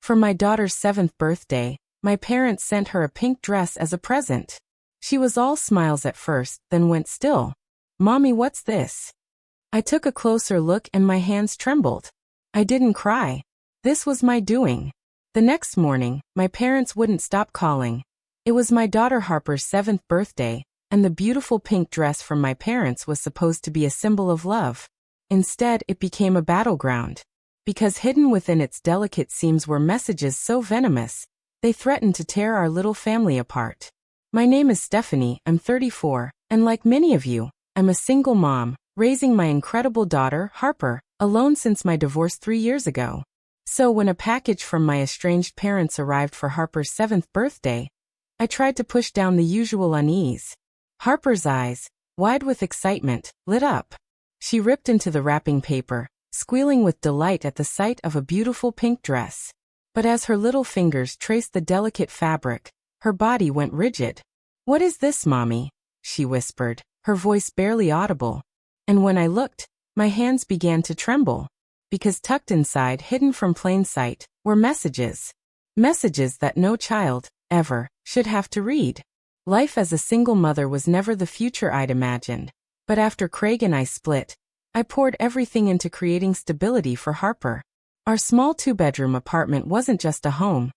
For my daughter's 7th birthday, my parents sent her a pink dress as a present. She was all smiles at first, then went still. "Mommy, what's this?" I took a closer look and my hands trembled. I didn't cry. This was my doing. The next morning, my parents wouldn't stop calling. It was my daughter Harper's 7th birthday, and the beautiful pink dress from my parents was supposed to be a symbol of love. Instead, it became a battleground. Because hidden within its delicate seams were messages so venomous, they threatened to tear our little family apart. My name is Stephanie, I'm 34, and like many of you, I'm a single mom, raising my incredible daughter, Harper, alone since my divorce 3 years ago. So when a package from my estranged parents arrived for Harper's 7th birthday, I tried to push down the usual unease. Harper's eyes, wide with excitement, lit up. She ripped into the wrapping paper, squealing with delight at the sight of a beautiful pink dress. But as her little fingers traced the delicate fabric, her body went rigid. "What is this, Mommy?" she whispered, her voice barely audible. And when I looked, my hands began to tremble. Because tucked inside, hidden from plain sight, were messages. Messages that no child, ever, should have to read. Life as a single mother was never the future I'd imagined. But after Craig and I split, I poured everything into creating stability for Harper. Our small 2-bedroom apartment wasn't just a home.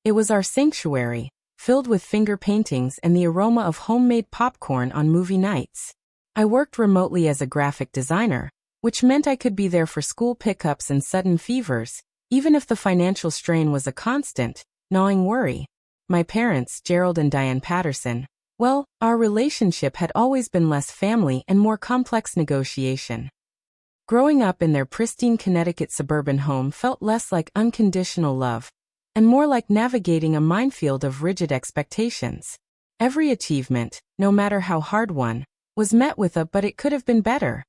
It was our sanctuary, filled with finger paintings and the aroma of homemade popcorn on movie nights. I worked remotely as a graphic designer, which meant I could be there for school pickups and sudden fevers, even if the financial strain was a constant, gnawing worry. My parents, Gerald and Diane Patterson, well, our relationship had always been less family and more complex negotiation. Growing up in their pristine Connecticut suburban home felt less like unconditional love, and more like navigating a minefield of rigid expectations. Every achievement, no matter how hard one, was met with a "but it could have been better."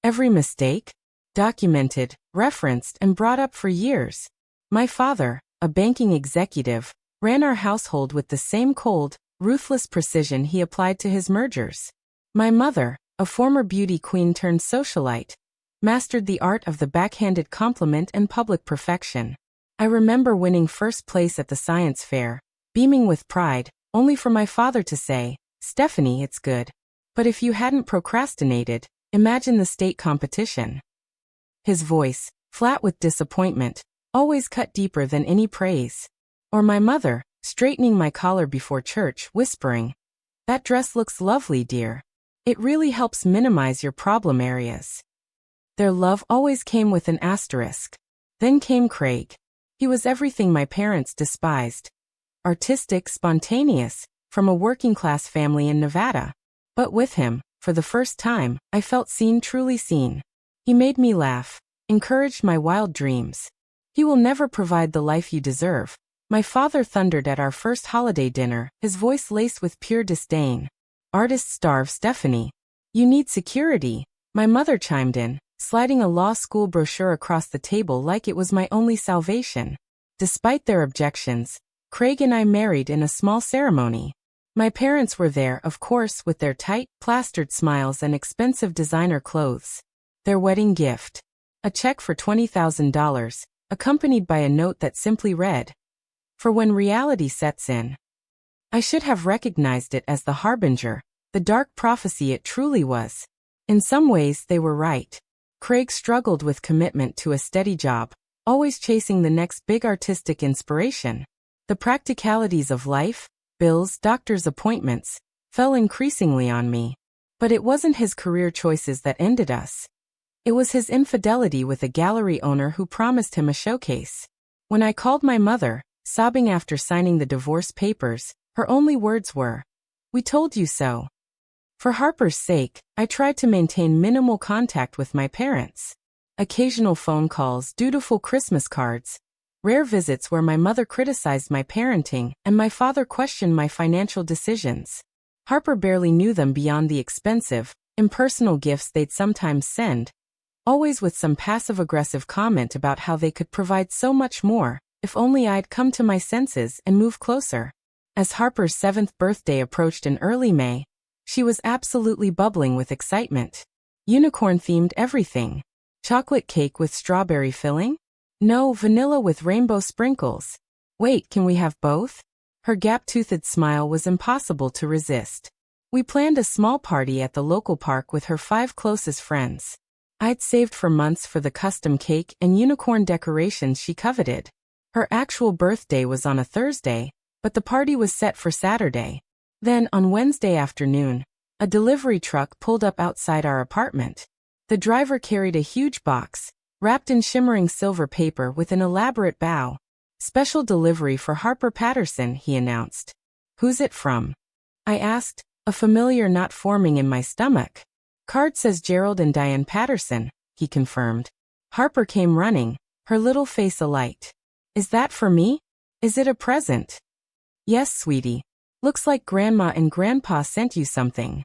Every mistake, documented, referenced, and brought up for years. My father, a banking executive, ran our household with the same cold, ruthless precision he applied to his mergers. My mother, a former beauty queen turned socialite, mastered the art of the backhanded compliment and public perfection. I remember winning first place at the science fair, beaming with pride, only for my father to say, "Stephanie, it's good. But if you hadn't procrastinated, imagine the state competition." His voice, flat with disappointment, always cut deeper than any praise. Or my mother, straightening my collar before church, whispering, "That dress looks lovely, dear. It really helps minimize your problem areas." Their love always came with an asterisk. Then came Craig. He was everything my parents despised. Artistic, spontaneous, from a working-class family in Nevada. But with him, for the first time, I felt seen, truly seen. He made me laugh, encouraged my wild dreams. "He will never provide the life you deserve," my father thundered at our first holiday dinner, his voice laced with pure disdain. "Artists starve, Stephanie. You need security," my mother chimed in, sliding a law school brochure across the table like it was my only salvation. Despite their objections, Craig and I married in a small ceremony. My parents were there, of course, with their tight, plastered smiles and expensive designer clothes. Their wedding gift, a check for $20,000, accompanied by a note that simply read, "For when reality sets in." I should have recognized it as the harbinger, the dark prophecy it truly was. In some ways, they were right. Craig struggled with commitment to a steady job, always chasing the next big artistic inspiration. The practicalities of life, bills, doctor's appointments, fell increasingly on me. But it wasn't his career choices that ended us. It was his infidelity with a gallery owner who promised him a showcase. When I called my mother, sobbing after signing the divorce papers, her only words were, "We told you so." For Harper's sake, I tried to maintain minimal contact with my parents. Occasional phone calls, dutiful Christmas cards, rare visits where my mother criticized my parenting and my father questioned my financial decisions. Harper barely knew them beyond the expensive, impersonal gifts they'd sometimes send, always with some passive-aggressive comment about how they could provide so much more, if only I'd come to my senses and move closer. As Harper's 7th birthday approached in early May, she was absolutely bubbling with excitement. Unicorn-themed everything. Chocolate cake with strawberry filling? No, vanilla with rainbow sprinkles. Wait, can we have both? Her gap-toothed smile was impossible to resist. We planned a small party at the local park with her 5 closest friends. I'd saved for months for the custom cake and unicorn decorations she coveted. Her actual birthday was on a Thursday, but the party was set for Saturday. Then, on Wednesday afternoon, a delivery truck pulled up outside our apartment. The driver carried a huge box, wrapped in shimmering silver paper with an elaborate bow. Special delivery for Harper Patterson, he announced. Who's it from? I asked, a familiar knot forming in my stomach. Card says Gerald and Diane Patterson, he confirmed. Harper came running, her little face alight. Is that for me? Is it a present? Yes, sweetie. Looks like Grandma and Grandpa sent you something.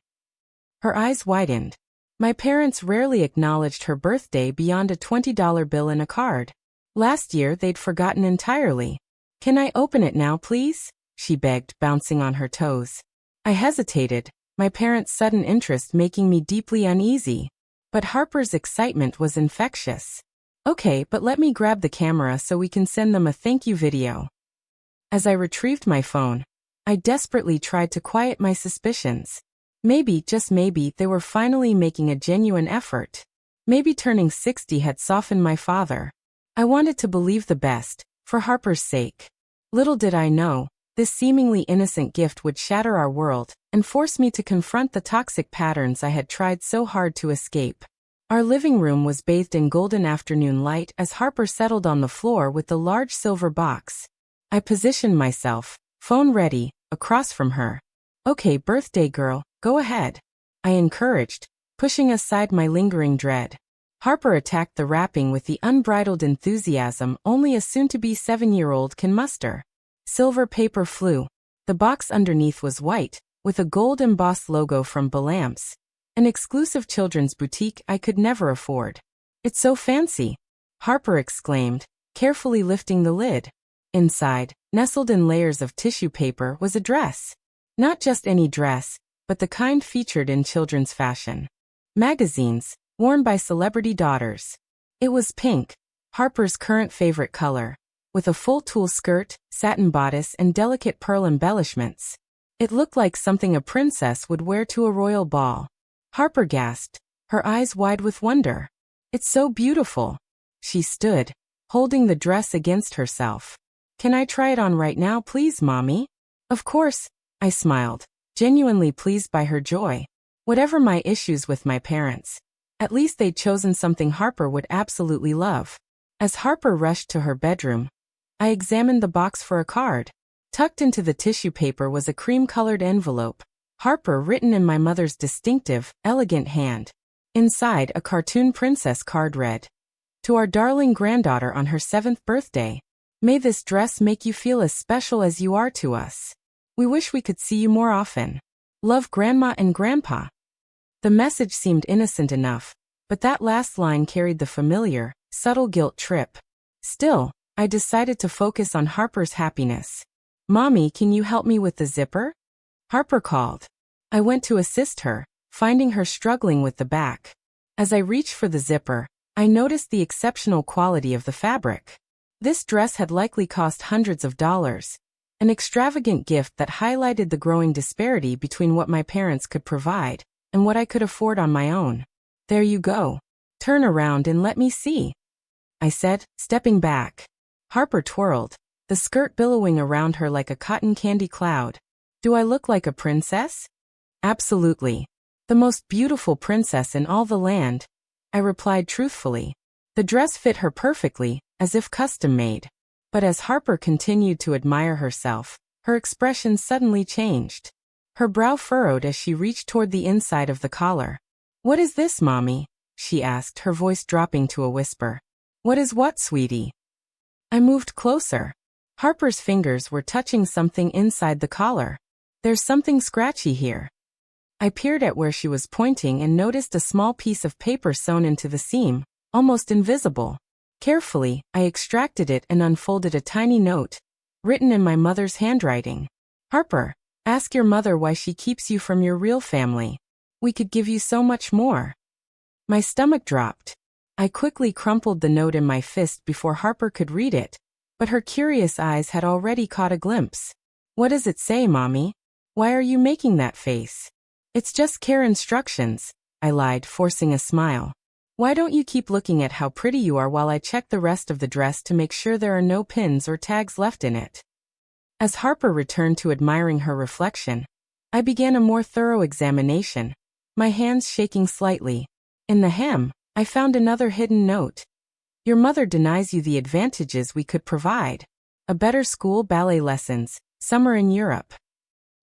Her eyes widened. My parents rarely acknowledged her birthday beyond a $20 bill and a card. Last year they'd forgotten entirely. Can I open it now, please? She begged, bouncing on her toes. I hesitated, my parents' sudden interest making me deeply uneasy. But Harper's excitement was infectious. Okay, but let me grab the camera so we can send them a thank you video. As I retrieved my phone, I desperately tried to quiet my suspicions. Maybe, just maybe, they were finally making a genuine effort. Maybe turning 60 had softened my father. I wanted to believe the best, for Harper's sake. Little did I know, this seemingly innocent gift would shatter our world and force me to confront the toxic patterns I had tried so hard to escape. Our living room was bathed in golden afternoon light as Harper settled on the floor with the large silver box. I positioned myself, phone ready, across from her. Okay, birthday girl, go ahead. I encouraged, pushing aside my lingering dread. Harper attacked the wrapping with the unbridled enthusiasm only a soon-to-be 7-year-old can muster. Silver paper flew. The box underneath was white, with a gold-embossed logo from Balamps, an exclusive children's boutique I could never afford. It's so fancy, Harper exclaimed, carefully lifting the lid. Inside, nestled in layers of tissue paper, was a dress. Not just any dress, but the kind featured in children's fashion magazines, worn by celebrity daughters. It was pink, Harper's current favorite color, with a full tulle skirt, satin bodice, and delicate pearl embellishments. It looked like something a princess would wear to a royal ball. Harper gasped, her eyes wide with wonder. It's so beautiful. She stood, holding the dress against herself. Can I try it on right now, please, Mommy? Of course, I smiled, genuinely pleased by her joy. Whatever my issues with my parents, at least they'd chosen something Harper would absolutely love. As Harper rushed to her bedroom, I examined the box for a card. Tucked into the tissue paper was a cream-colored envelope, Harper written in my mother's distinctive, elegant hand. Inside, a cartoon princess card read, "To our darling granddaughter on her 7th birthday. May this dress make you feel as special as you are to us. We wish we could see you more often. Love, Grandma and Grandpa." The message seemed innocent enough, but that last line carried the familiar, subtle guilt trip. Still, I decided to focus on Harper's happiness. Mommy, can you help me with the zipper? Harper called. I went to assist her, finding her struggling with the back. As I reached for the zipper, I noticed the exceptional quality of the fabric. This dress had likely cost hundreds of dollars, an extravagant gift that highlighted the growing disparity between what my parents could provide and what I could afford on my own. There you go. Turn around and let me see, I said, stepping back. Harper twirled, the skirt billowing around her like a cotton candy cloud. Do I look like a princess? Absolutely. The most beautiful princess in all the land, I replied truthfully. The dress fit her perfectly, as if custom-made. But as Harper continued to admire herself, her expression suddenly changed. Her brow furrowed as she reached toward the inside of the collar. What is this, Mommy? She asked, her voice dropping to a whisper. What is what, sweetie? I moved closer. Harper's fingers were touching something inside the collar. There's something scratchy here. I peered at where she was pointing and noticed a small piece of paper sewn into the seam, almost invisible. Carefully, I extracted it and unfolded a tiny note, written in my mother's handwriting. Harper, ask your mother why she keeps you from your real family. We could give you so much more. My stomach dropped. I quickly crumpled the note in my fist before Harper could read it, but her curious eyes had already caught a glimpse. What does it say, Mommy? Why are you making that face? It's just care instructions, I lied, forcing a smile. Why don't you keep looking at how pretty you are while I check the rest of the dress to make sure there are no pins or tags left in it? As Harper returned to admiring her reflection, I began a more thorough examination, my hands shaking slightly. In the hem, I found another hidden note. Your mother denies you the advantages we could provide. A better school, ballet lessons, summer in Europe.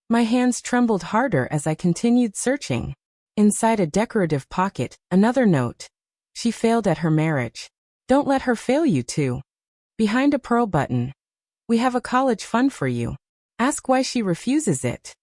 My hands trembled harder as I continued searching. Inside a decorative pocket, another note. She failed at her marriage. Don't let her fail you too. Behind a pearl button. We have a college fund for you. Ask why she refuses it.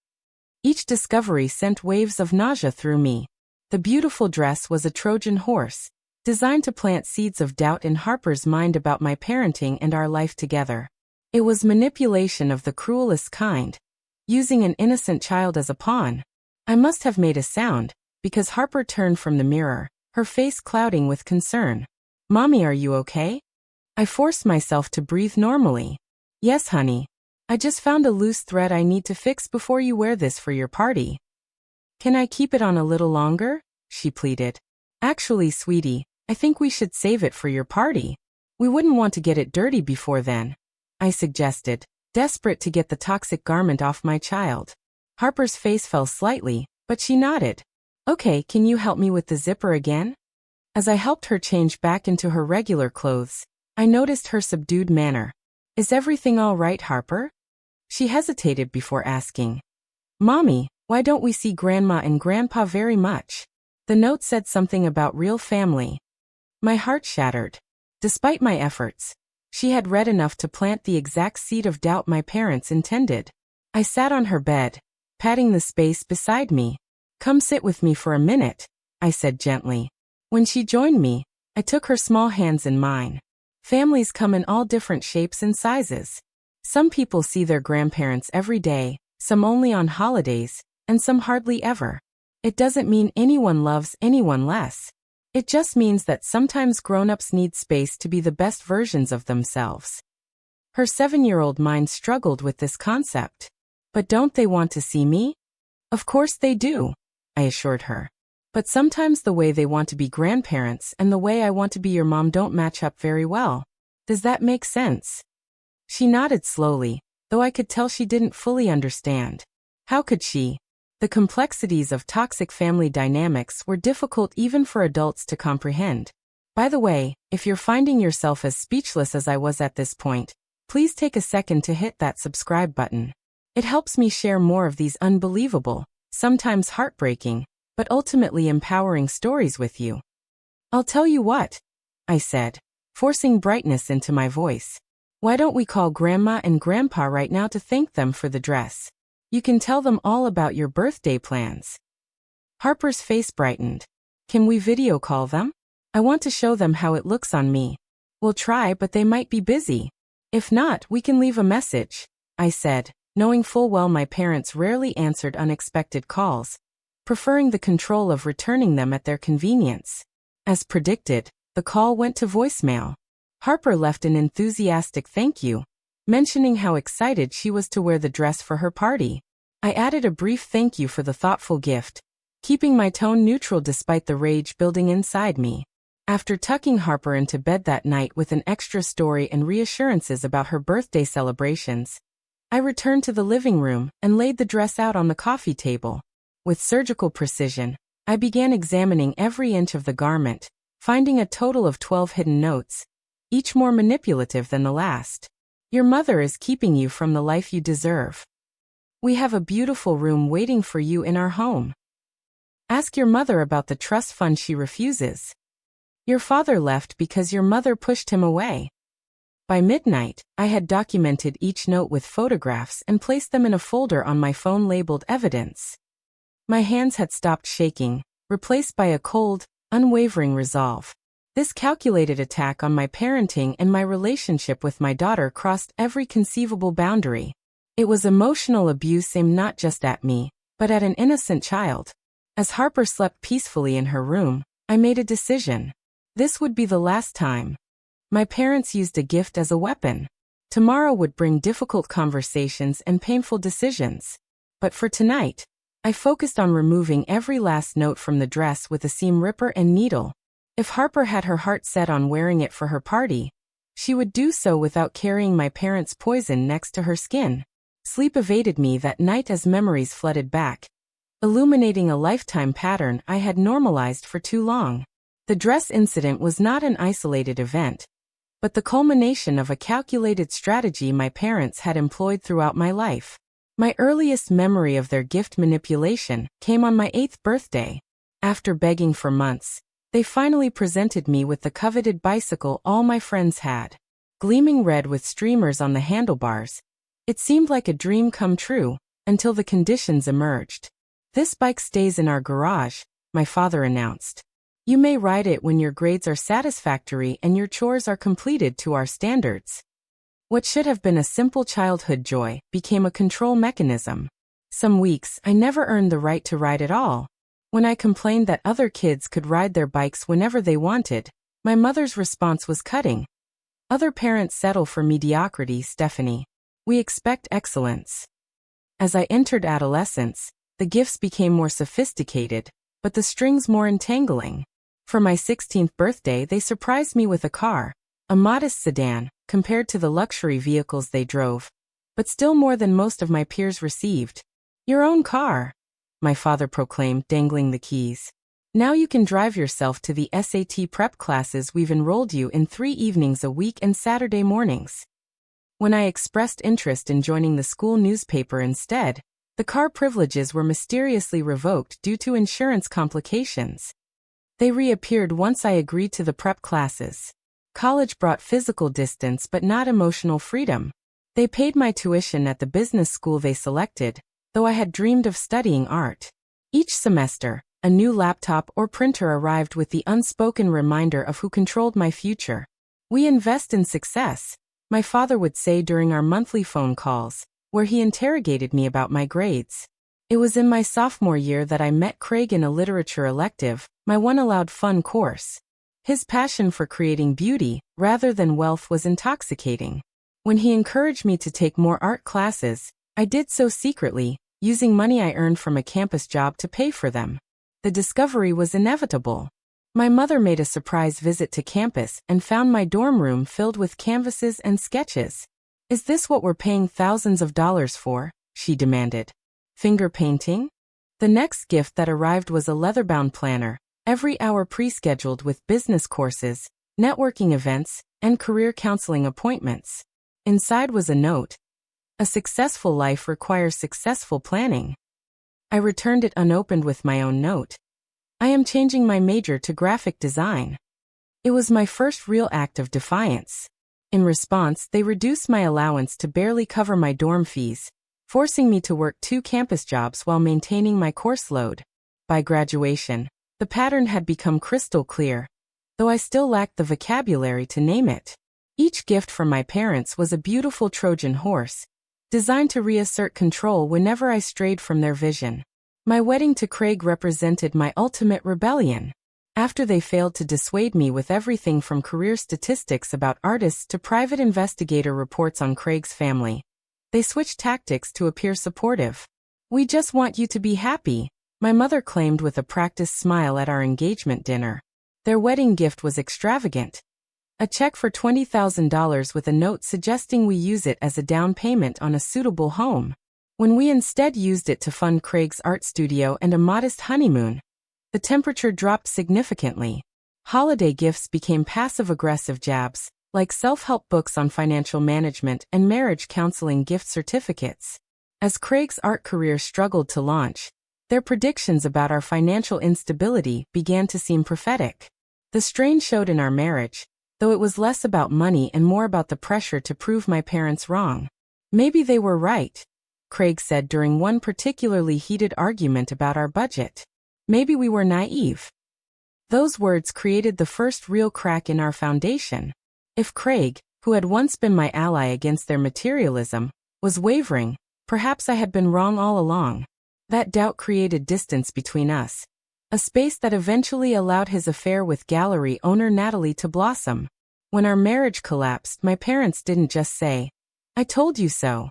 Each discovery sent waves of nausea through me. The beautiful dress was a Trojan horse, designed to plant seeds of doubt in Harper's mind about my parenting and our life together. It was manipulation of the cruelest kind, using an innocent child as a pawn. I must have made a sound, because Harper turned from the mirror, her face clouding with concern. Mommy, are you okay? I forced myself to breathe normally. Yes, honey. I just found a loose thread I need to fix before you wear this for your party. Can I keep it on a little longer? She pleaded. Actually, sweetie, I think we should save it for your party. We wouldn't want to get it dirty before then, I suggested, desperate to get the toxic garment off my child. Harper's face fell slightly, but she nodded. Okay, can you help me with the zipper again? As I helped her change back into her regular clothes, I noticed her subdued manner. Is everything all right, Harper? She hesitated before asking. Mommy, why don't we see Grandma and Grandpa very much? The note said something about real family. My heart shattered. Despite my efforts, she had read enough to plant the exact seed of doubt my parents intended. I sat on her bed, patting the space beside me. Come sit with me for a minute, I said gently. When she joined me, I took her small hands in mine. Families come in all different shapes and sizes. Some people see their grandparents every day, some only on holidays, and some hardly ever. It doesn't mean anyone loves anyone less. It just means that sometimes grown-ups need space to be the best versions of themselves. Her 7-year-old mind struggled with this concept. But don't they want to see me? Of course they do, I assured her. But sometimes the way they want to be grandparents and the way I want to be your mom don't match up very well. Does that make sense? She nodded slowly, though I could tell she didn't fully understand. How could she? The complexities of toxic family dynamics were difficult even for adults to comprehend. By the way, if you're finding yourself as speechless as I was at this point, please take a second to hit that subscribe button. It helps me share more of these unbelievable, sometimes heartbreaking, but ultimately empowering stories with you. I'll tell you what, I said, forcing brightness into my voice. Why don't we call Grandma and Grandpa right now to thank them for the dress? You can tell them all about your birthday plans. Harper's face brightened. Can we video call them? I want to show them how it looks on me. We'll try, but they might be busy. If not, we can leave a message, I said, knowing full well my parents rarely answered unexpected calls, preferring the control of returning them at their convenience. As predicted, the call went to voicemail. Harper left an enthusiastic thank you, mentioning how excited she was to wear the dress for her party. I added a brief thank you for the thoughtful gift, keeping my tone neutral despite the rage building inside me. After tucking Harper into bed that night with an extra story and reassurances about her birthday celebrations, I returned to the living room and laid the dress out on the coffee table. With surgical precision, I began examining every inch of the garment, finding a total of 12 hidden notes, each more manipulative than the last. Your mother is keeping you from the life you deserve. We have a beautiful room waiting for you in our home. Ask your mother about the trust fund she refuses. Your father left because your mother pushed him away. By midnight, I had documented each note with photographs and placed them in a folder on my phone labeled evidence. My hands had stopped shaking, replaced by a cold, unwavering resolve. This calculated attack on my parenting and my relationship with my daughter crossed every conceivable boundary. It was emotional abuse aimed not just at me, but at an innocent child. As Harper slept peacefully in her room, I made a decision. This would be the last time. My parents used a gift as a weapon. Tomorrow would bring difficult conversations and painful decisions. But for tonight, I focused on removing every last note from the dress with a seam ripper and needle. If Harper had her heart set on wearing it for her party, she would do so without carrying my parents' poison next to her skin. Sleep evaded me that night as memories flooded back, illuminating a lifetime pattern I had normalized for too long. The dress incident was not an isolated event, but the culmination of a calculated strategy my parents had employed throughout my life. My earliest memory of their gift manipulation came on my 8th birthday. After begging for months, they finally presented me with the coveted bicycle all my friends had. Gleaming red with streamers on the handlebars, it seemed like a dream come true, until the conditions emerged. "This bike stays in our garage," my father announced. "You may ride it when your grades are satisfactory and your chores are completed to our standards." What should have been a simple childhood joy became a control mechanism. Some weeks I never earned the right to ride at all. When I complained that other kids could ride their bikes whenever they wanted, my mother's response was cutting. "Other parents settle for mediocrity, Stephanie. We expect excellence." As I entered adolescence, the gifts became more sophisticated, but the strings more entangling. For my 16th birthday, they surprised me with a car, a modest sedan, compared to the luxury vehicles they drove, but still more than most of my peers received. "Your own car," my father proclaimed, dangling the keys. "Now you can drive yourself to the SAT prep classes we've enrolled you in 3 evenings a week and Saturday mornings." When I expressed interest in joining the school newspaper instead, the car privileges were mysteriously revoked due to insurance complications. They reappeared once I agreed to the prep classes. College brought physical distance but not emotional freedom. They paid my tuition at the business school they selected, though I had dreamed of studying art. Each semester, a new laptop or printer arrived with the unspoken reminder of who controlled my future. "We invest in success," my father would say during our monthly phone calls, where he interrogated me about my grades. It was in my sophomore year that I met Craig in a literature elective, my one allowed fun course. His passion for creating beauty, rather than wealth, was intoxicating. When he encouraged me to take more art classes, I did so secretly, using money I earned from a campus job to pay for them. The discovery was inevitable. My mother made a surprise visit to campus and found my dorm room filled with canvases and sketches. "Is this what we're paying thousands of dollars for?" she demanded. "Finger painting?" The next gift that arrived was a leather-bound planner, every hour pre-scheduled with business courses, networking events, and career counseling appointments. Inside was a note. "A successful life requires successful planning." I returned it unopened with my own note. "I am changing my major to graphic design." It was my first real act of defiance. In response, they reduced my allowance to barely cover my dorm fees, forcing me to work 2 campus jobs while maintaining my course load. By graduation, the pattern had become crystal clear, though I still lacked the vocabulary to name it. Each gift from my parents was a beautiful Trojan horse, designed to reassert control whenever I strayed from their vision. My wedding to Craig represented my ultimate rebellion. After they failed to dissuade me with everything from career statistics about artists to private investigator reports on Craig's family, they switched tactics to appear supportive. "We just want you to be happy," my mother claimed with a practiced smile at our engagement dinner. Their wedding gift was extravagant. A check for $20,000 with a note suggesting we use it as a down payment on a suitable home. When we instead used it to fund Craig's art studio and a modest honeymoon, the temperature dropped significantly. Holiday gifts became passive-aggressive jabs, like self-help books on financial management and marriage counseling gift certificates. As Craig's art career struggled to launch, their predictions about our financial instability began to seem prophetic. The strain showed in our marriage, though it was less about money and more about the pressure to prove my parents wrong. "Maybe they were right," Craig said during one particularly heated argument about our budget. "Maybe we were naive." Those words created the first real crack in our foundation. If Craig, who had once been my ally against their materialism, was wavering, perhaps I had been wrong all along. That doubt created distance between us. a space that eventually allowed his affair with gallery owner Natalie to blossom. When our marriage collapsed, my parents didn't just say, "I told you so."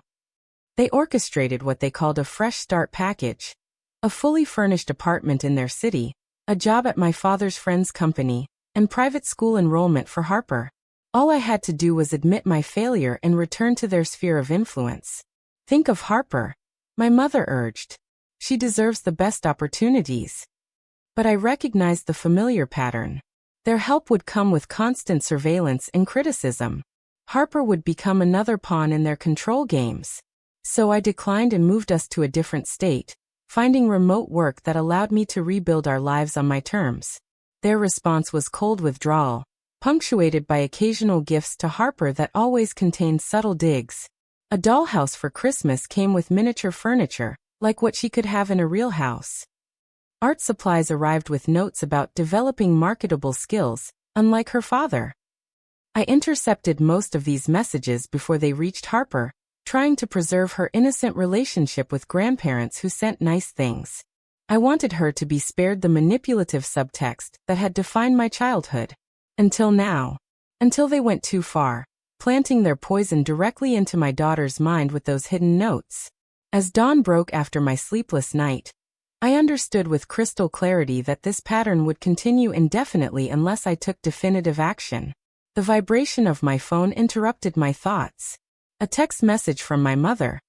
They orchestrated what they called a fresh start package. A fully furnished apartment in their city, a job at my father's friend's company, and private school enrollment for Harper. All I had to do was admit my failure and return to their sphere of influence. "Think of Harper," my mother urged. "She deserves the best opportunities." But I recognized the familiar pattern. Their help would come with constant surveillance and criticism. Harper would become another pawn in their control games. So I declined and moved us to a different state, finding remote work that allowed me to rebuild our lives on my terms. Their response was cold withdrawal, punctuated by occasional gifts to Harper that always contained subtle digs. A dollhouse for Christmas came with miniature furniture, like what she could have in a real house. Art supplies arrived with notes about developing marketable skills, unlike her father. I intercepted most of these messages before they reached Harper, trying to preserve her innocent relationship with grandparents who sent nice things. I wanted her to be spared the manipulative subtext that had defined my childhood. Until now. Until they went too far, planting their poison directly into my daughter's mind with those hidden notes. As dawn broke after my sleepless night, I understood with crystal clarity that this pattern would continue indefinitely unless I took definitive action. The vibration of my phone interrupted my thoughts. A text message from my mother.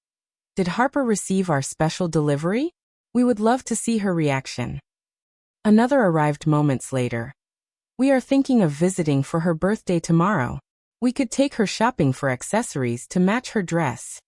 "Did Harper receive our special delivery? We would love to see her reaction." Another arrived moments later. "We are thinking of visiting for her birthday tomorrow. We could take her shopping for accessories to match her dress."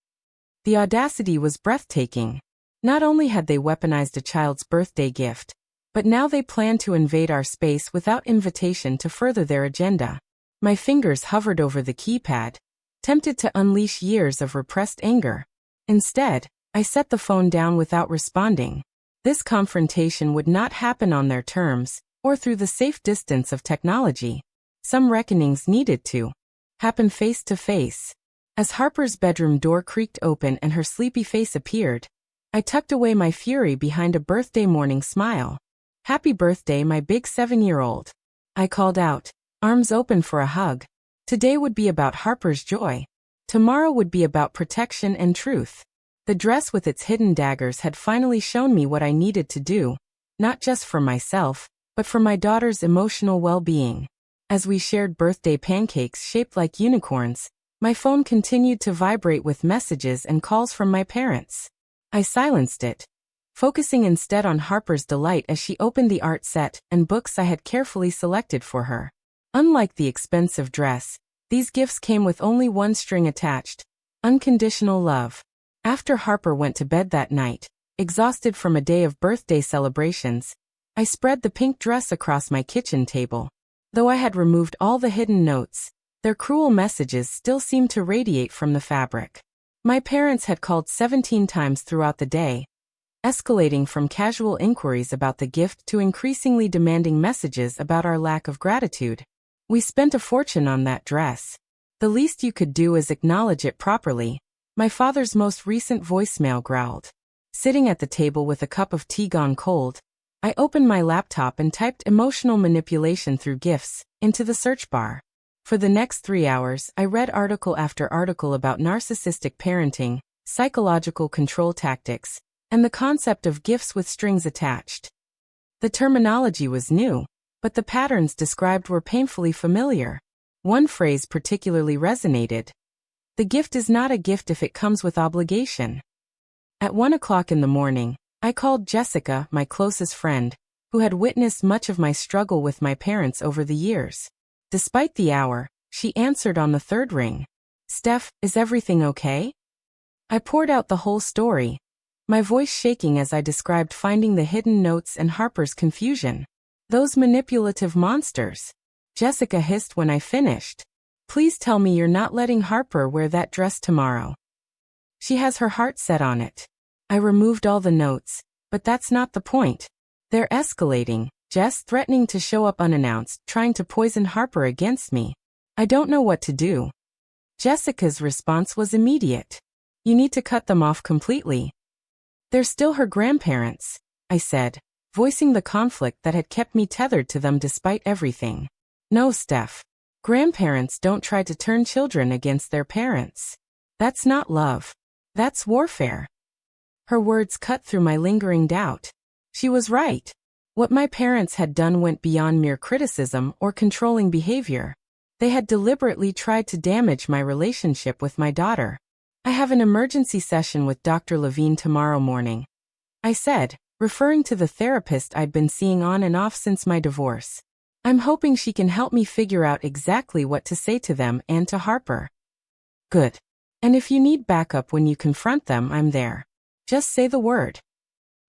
The audacity was breathtaking. Not only had they weaponized a child's birthday gift, but now they planned to invade our space without invitation to further their agenda. My fingers hovered over the keypad, tempted to unleash years of repressed anger. Instead, I set the phone down without responding. This confrontation would not happen on their terms, or through the safe distance of technology. Some reckonings needed to happen face to face. As Harper's bedroom door creaked open and her sleepy face appeared, I tucked away my fury behind a birthday morning smile. "Happy birthday, my big 7-year-old. I called out, arms open for a hug. Today would be about Harper's joy. Tomorrow would be about protection and truth. The dress with its hidden daggers had finally shown me what I needed to do, not just for myself, but for my daughter's emotional well-being. As we shared birthday pancakes shaped like unicorns, my phone continued to vibrate with messages and calls from my parents. I silenced it, focusing instead on Harper's delight as she opened the art set and books I had carefully selected for her. Unlike the expensive dress, these gifts came with only one string attached: unconditional love. After Harper went to bed that night, exhausted from a day of birthday celebrations, I spread the pink dress across my kitchen table. Though I had removed all the hidden notes, their cruel messages still seemed to radiate from the fabric. My parents had called 17 times throughout the day, escalating from casual inquiries about the gift to increasingly demanding messages about our lack of gratitude. We spent a fortune on that dress. The least you could do is acknowledge it properly, my father's most recent voicemail growled. Sitting at the table with a cup of tea gone cold, I opened my laptop and typed "emotional manipulation through gifts" into the search bar. For the next 3 hours, I read article after article about narcissistic parenting, psychological control tactics, and the concept of gifts with strings attached. The terminology was new, but the patterns described were painfully familiar. One phrase particularly resonated. "The gift is not a gift if it comes with obligation." At 1 o'clock in the morning, I called Jessica, my closest friend, who had witnessed much of my struggle with my parents over the years. Despite the hour, she answered on the third ring. "Steph, is everything okay?" I poured out the whole story, my voice shaking as I described finding the hidden notes and Harper's confusion. "Those manipulative monsters," Jessica hissed when I finished. "Please tell me you're not letting Harper wear that dress tomorrow. She has her heart set on it." I removed all the notes, but that's not the point. "They're escalating," Jess threatening to show up unannounced, trying to poison Harper against me. "I don't know what to do." Jessica's response was immediate. "You need to cut them off completely." "They're still her grandparents," I said, voicing the conflict that had kept me tethered to them despite everything. No, Steph. Grandparents don't try to turn children against their parents. That's not love. That's warfare. Her words cut through my lingering doubt. She was right. What my parents had done went beyond mere criticism or controlling behavior. They had deliberately tried to damage my relationship with my daughter. I have an emergency session with Dr. Levine tomorrow morning, I said, referring to the therapist I'd been seeing on and off since my divorce. I'm hoping she can help me figure out exactly what to say to them and to Harper. Good. And if you need backup when you confront them, I'm there. Just say the word.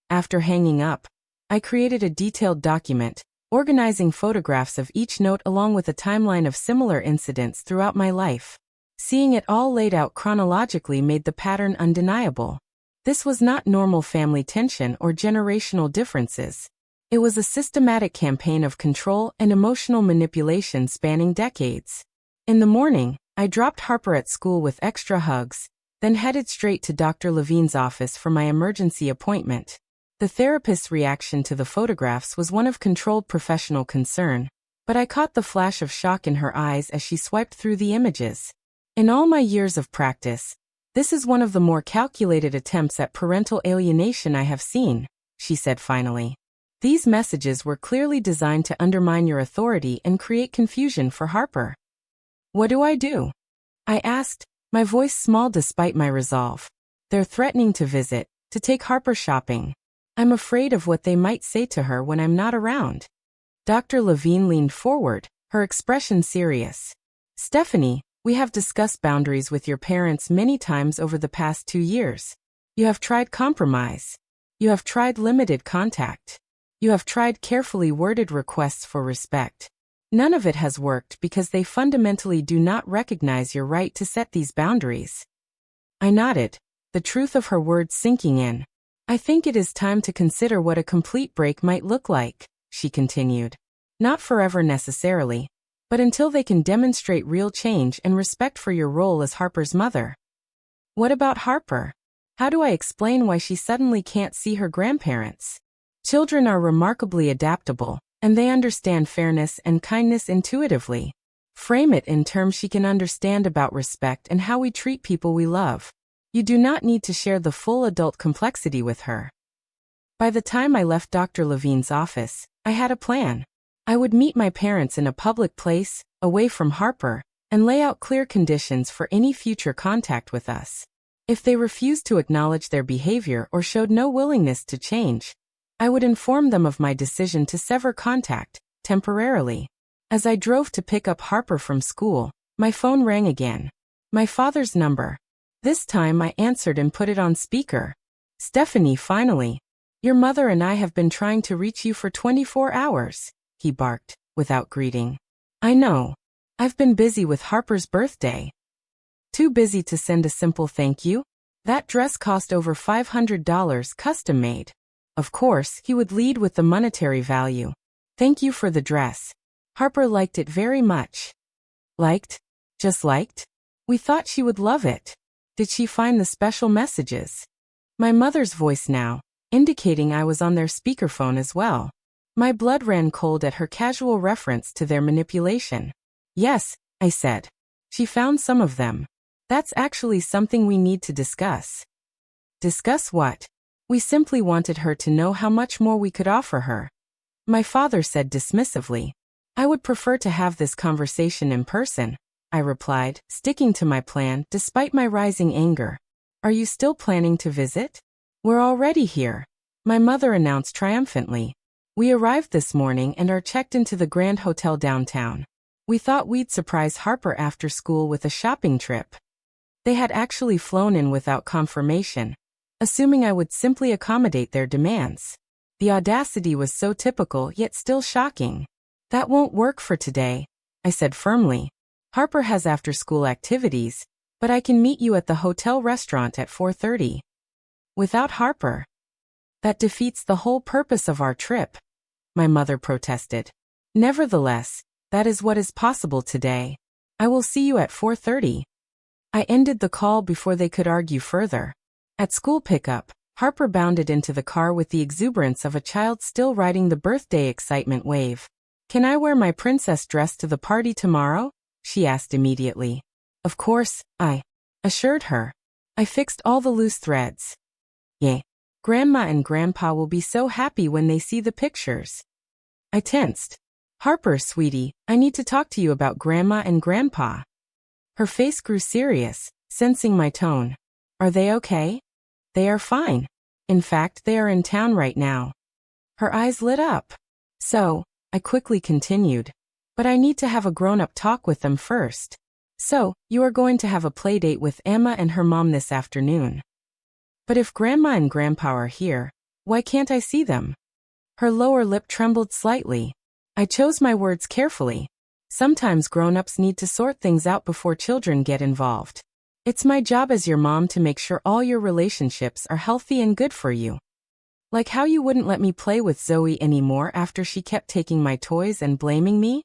After hanging up, I created a detailed document, organizing photographs of each note along with a timeline of similar incidents throughout my life. Seeing it all laid out chronologically made the pattern undeniable. This was not normal family tension or generational differences. It was a systematic campaign of control and emotional manipulation spanning decades. In the morning, I dropped Harper at school with extra hugs, then headed straight to Dr. Levine's office for my emergency appointment. The therapist's reaction to the photographs was one of controlled professional concern, but I caught the flash of shock in her eyes as she swiped through the images. In all my years of practice, this is one of the more calculated attempts at parental alienation I have seen, she said finally. These messages were clearly designed to undermine your authority and create confusion for Harper. What do? I asked, my voice small despite my resolve. They're threatening to visit, to take Harper shopping. I'm afraid of what they might say to her when I'm not around. Dr. Levine leaned forward, her expression serious. Stephanie, we have discussed boundaries with your parents many times over the past 2 years. You have tried compromise. You have tried limited contact. You have tried carefully worded requests for respect. None of it has worked because they fundamentally do not recognize your right to set these boundaries. I nodded, the truth of her words sinking in. I think it is time to consider what a complete break might look like, she continued. Not forever necessarily, but until they can demonstrate real change and respect for your role as Harper's mother. What about Harper? How do I explain why she suddenly can't see her grandparents? Children are remarkably adaptable, and they understand fairness and kindness intuitively. Frame it in terms she can understand about respect and how we treat people we love. You do not need to share the full adult complexity with her. By the time I left Dr. Levine's office, I had a plan. I would meet my parents in a public place, away from Harper, and lay out clear conditions for any future contact with us. If they refused to acknowledge their behavior or showed no willingness to change, I would inform them of my decision to sever contact, temporarily. As I drove to pick up Harper from school, my phone rang again. My father's number. This time I answered and put it on speaker. Stephanie, finally. Your mother and I have been trying to reach you for 24 hours, he barked, without greeting. I know. I've been busy with Harper's birthday. Too busy to send a simple thank you? That dress cost over $500 custom made. Of course, he would lead with the monetary value. Thank you for the dress. Harper liked it very much. Liked? Just liked? We thought she would love it. Did she find the special messages? My mother's voice now, indicating I was on their speakerphone as well. My blood ran cold at her casual reference to their manipulation. Yes, I said. She found some of them. That's actually something we need to discuss. Discuss what? We simply wanted her to know how much more we could offer her. My father said dismissively. I would prefer to have this conversation in person, I replied, sticking to my plan despite my rising anger. Are you still planning to visit? We're already here, my mother announced triumphantly. We arrived this morning and are checked into the Grand Hotel downtown. We thought we'd surprise Harper after school with a shopping trip. They had actually flown in without confirmation, assuming I would simply accommodate their demands. The audacity was so typical yet still shocking. That won't work for today, I said firmly. Harper has after-school activities, but I can meet you at the hotel restaurant at 4:30. Without Harper? That defeats the whole purpose of our trip, my mother protested. Nevertheless, that is what is possible today. I will see you at 4:30. I ended the call before they could argue further. At school pickup, Harper bounded into the car with the exuberance of a child still riding the birthday excitement wave. "Can I wear my princess dress to the party tomorrow?" she asked immediately. "Of course," I assured her. I fixed all the loose threads. "Yay. Grandma and Grandpa will be so happy when they see the pictures." I tensed. "Harper, sweetie, I need to talk to you about Grandma and Grandpa." Her face grew serious, sensing my tone. "Are they okay?" "They are fine. In fact, they are in town right now." Her eyes lit up. "So," I quickly continued, "but I need to have a grown-up talk with them first. So, you are going to have a play date with Emma and her mom this afternoon. But if Grandma and Grandpa are here, why can't I see them?" Her lower lip trembled slightly. I chose my words carefully. Sometimes grown-ups need to sort things out before children get involved. It's my job as your mom to make sure all your relationships are healthy and good for you. Like how you wouldn't let me play with Zoe anymore after she kept taking my toys and blaming me?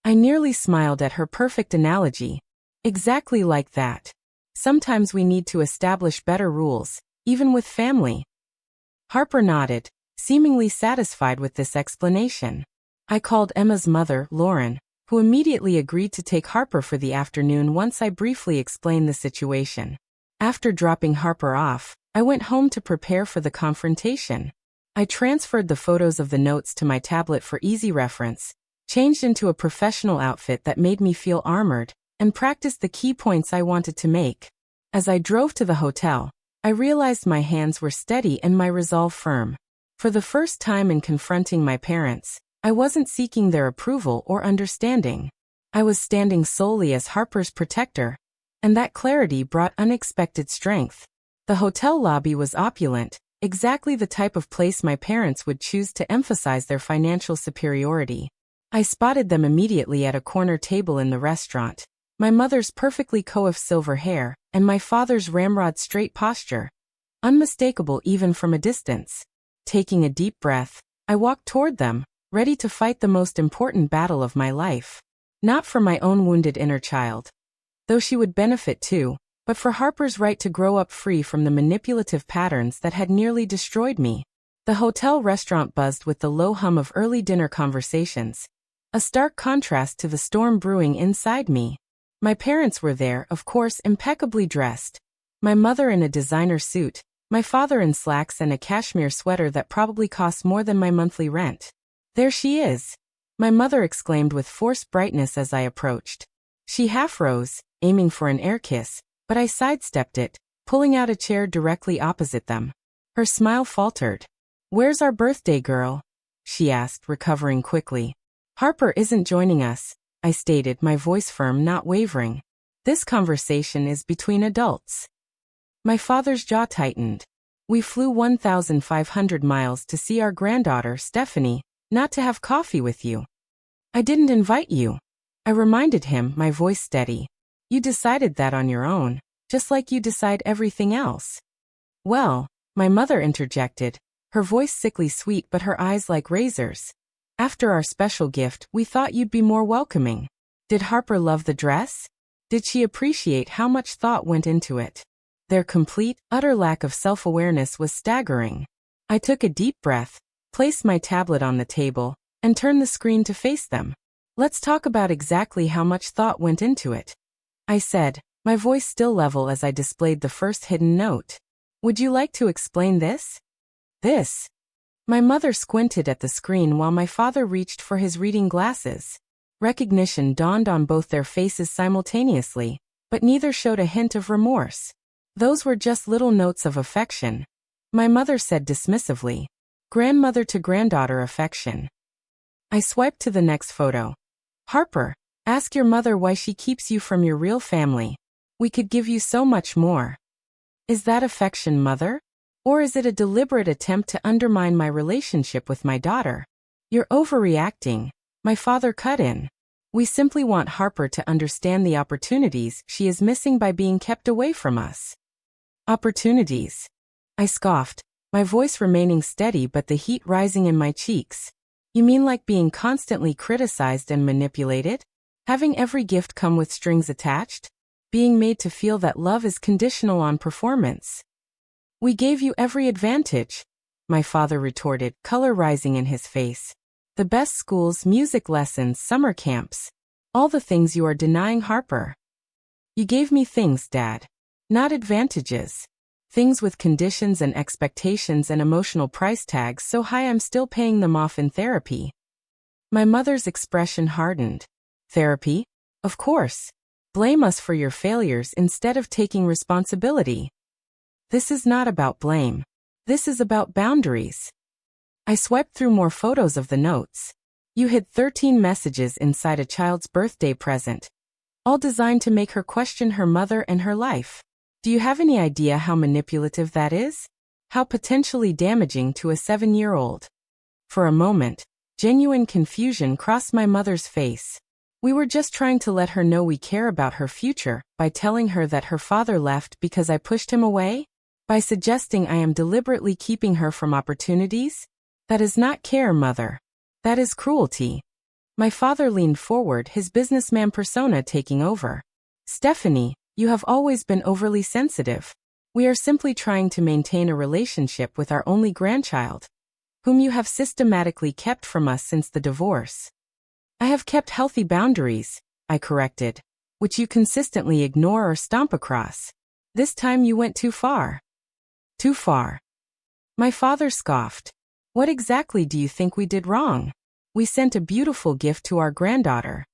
I nearly smiled at her perfect analogy. Exactly like that. Sometimes we need to establish better rules, even with family. Harper nodded, seemingly satisfied with this explanation. I called Emma's mother, Lauren, who immediately agreed to take Harper for the afternoon once I briefly explained the situation. After dropping Harper off, I went home to prepare for the confrontation. I transferred the photos of the notes to my tablet for easy reference, changed into a professional outfit that made me feel armored, and practiced the key points I wanted to make. As I drove to the hotel, I realized my hands were steady and my resolve firm. For the first time in confronting my parents, I wasn't seeking their approval or understanding. I was standing solely as Harper's protector, and that clarity brought unexpected strength. The hotel lobby was opulent, exactly the type of place my parents would choose to emphasize their financial superiority. I spotted them immediately at a corner table in the restaurant. My mother's perfectly coiffed silver hair, and my father's ramrod straight posture. Unmistakable even from a distance. Taking a deep breath, I walked toward them, ready to fight the most important battle of my life. Not for my own wounded inner child, though she would benefit too, but for Harper's right to grow up free from the manipulative patterns that had nearly destroyed me. The hotel restaurant buzzed with the low hum of early dinner conversations, a stark contrast to the storm brewing inside me. My parents were there, of course, impeccably dressed. My mother in a designer suit, my father in slacks and a cashmere sweater that probably cost more than my monthly rent. "There she is," my mother exclaimed with forced brightness as I approached. She half rose, aiming for an air kiss, but I sidestepped it, pulling out a chair directly opposite them. Her smile faltered. "Where's our birthday girl?" she asked, recovering quickly. "Harper isn't joining us," I stated, my voice firm, not wavering. "This conversation is between adults." My father's jaw tightened. "We flew 1,500 miles to see our granddaughter, Stephanie, not to have coffee with you." "I didn't invite you," I reminded him, my voice steady. "You decided that on your own, just like you decide everything else." "Well," my mother interjected, her voice sickly sweet but her eyes like razors. "After our special gift, we thought you'd be more welcoming. Did Harper love the dress? Did she appreciate how much thought went into it?" Their complete, utter lack of self-awareness was staggering. I took a deep breath, placed my tablet on the table, and turned the screen to face them. "Let's talk about exactly how much thought went into it," I said, my voice still level as I displayed the first hidden note. "Would you like to explain this?" "This?" My mother squinted at the screen while my father reached for his reading glasses. Recognition dawned on both their faces simultaneously, but neither showed a hint of remorse. "Those were just little notes of affection," my mother said dismissively. "Grandmother to granddaughter affection." I swiped to the next photo. "Harper, ask your mother why she keeps you from your real family. We could give you so much more." Is that affection, mother? Or is it a deliberate attempt to undermine my relationship with my daughter? "You're overreacting," my father cut in. "We simply want Harper to understand the opportunities she is missing by being kept away from us." "Opportunities?" I scoffed, my voice remaining steady but the heat rising in my cheeks. "You mean like being constantly criticized and manipulated? Having every gift come with strings attached? Being made to feel that love is conditional on performance?" We gave you every advantage, my father retorted, color rising in his face. The best schools, music lessons, summer camps. All the things you are denying Harper. You gave me things, Dad. Not advantages. Things with conditions and expectations and emotional price tags so high I'm still paying them off in therapy. My mother's expression hardened. Therapy? Of course. Blame us for your failures instead of taking responsibility. This is not about blame. This is about boundaries. I swiped through more photos of the notes. You hid 13 messages inside a child's birthday present, all designed to make her question her mother and her life. Do you have any idea how manipulative that is? How potentially damaging to a 7-year-old? For a moment, genuine confusion crossed my mother's face. We were just trying to let her know we care about her future by telling her that her father left because I pushed him away? By suggesting I am deliberately keeping her from opportunities? That is not care, Mother. That is cruelty. My father leaned forward, his businessman persona taking over. Stephanie, you have always been overly sensitive. We are simply trying to maintain a relationship with our only grandchild, whom you have systematically kept from us since the divorce. I have kept healthy boundaries, I corrected, which you consistently ignore or stomp across. This time you went too far. Too far. My father scoffed. What exactly do you think we did wrong? We sent a beautiful gift to our granddaughter.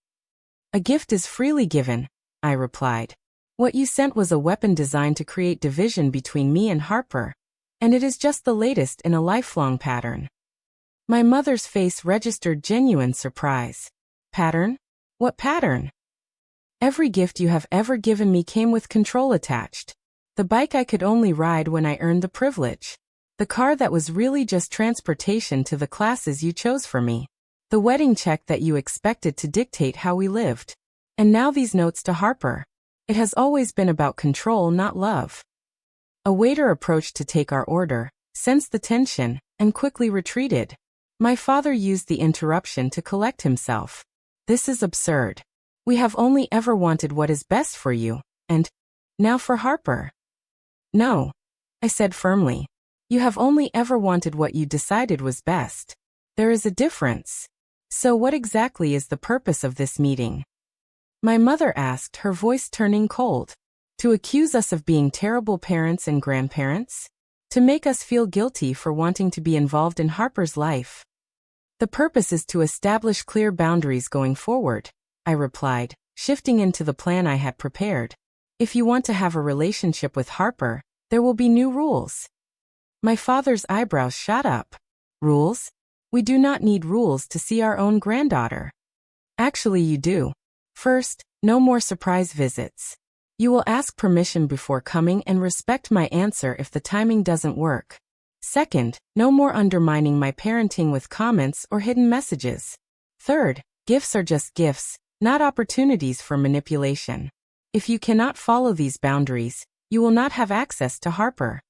A gift is freely given, I replied. What you sent was a weapon designed to create division between me and Harper, and it is just the latest in a lifelong pattern. My mother's face registered genuine surprise. Pattern? What pattern? Every gift you have ever given me came with control attached. The bike I could only ride when I earned the privilege. The car that was really just transportation to the classes you chose for me. The wedding check that you expected to dictate how we lived. And now these notes to Harper. It has always been about control, not love. A waiter approached to take our order, sensed the tension, and quickly retreated. My father used the interruption to collect himself. This is absurd. We have only ever wanted what is best for you, and now for Harper. No, I said firmly. You have only ever wanted what you decided was best. There is a difference. So what exactly is the purpose of this meeting? My mother asked, her voice turning cold. To accuse us of being terrible parents and grandparents? To make us feel guilty for wanting to be involved in Harper's life? The purpose is to establish clear boundaries going forward, I replied, shifting into the plan I had prepared. If you want to have a relationship with Harper, there will be new rules. My father's eyebrows shot up. Rules? We do not need rules to see our own granddaughter. Actually, you do. First, no more surprise visits. You will ask permission before coming and respect my answer if the timing doesn't work. Second, no more undermining my parenting with comments or hidden messages. Third, gifts are just gifts, not opportunities for manipulation. If you cannot follow these boundaries, you will not have access to Harper.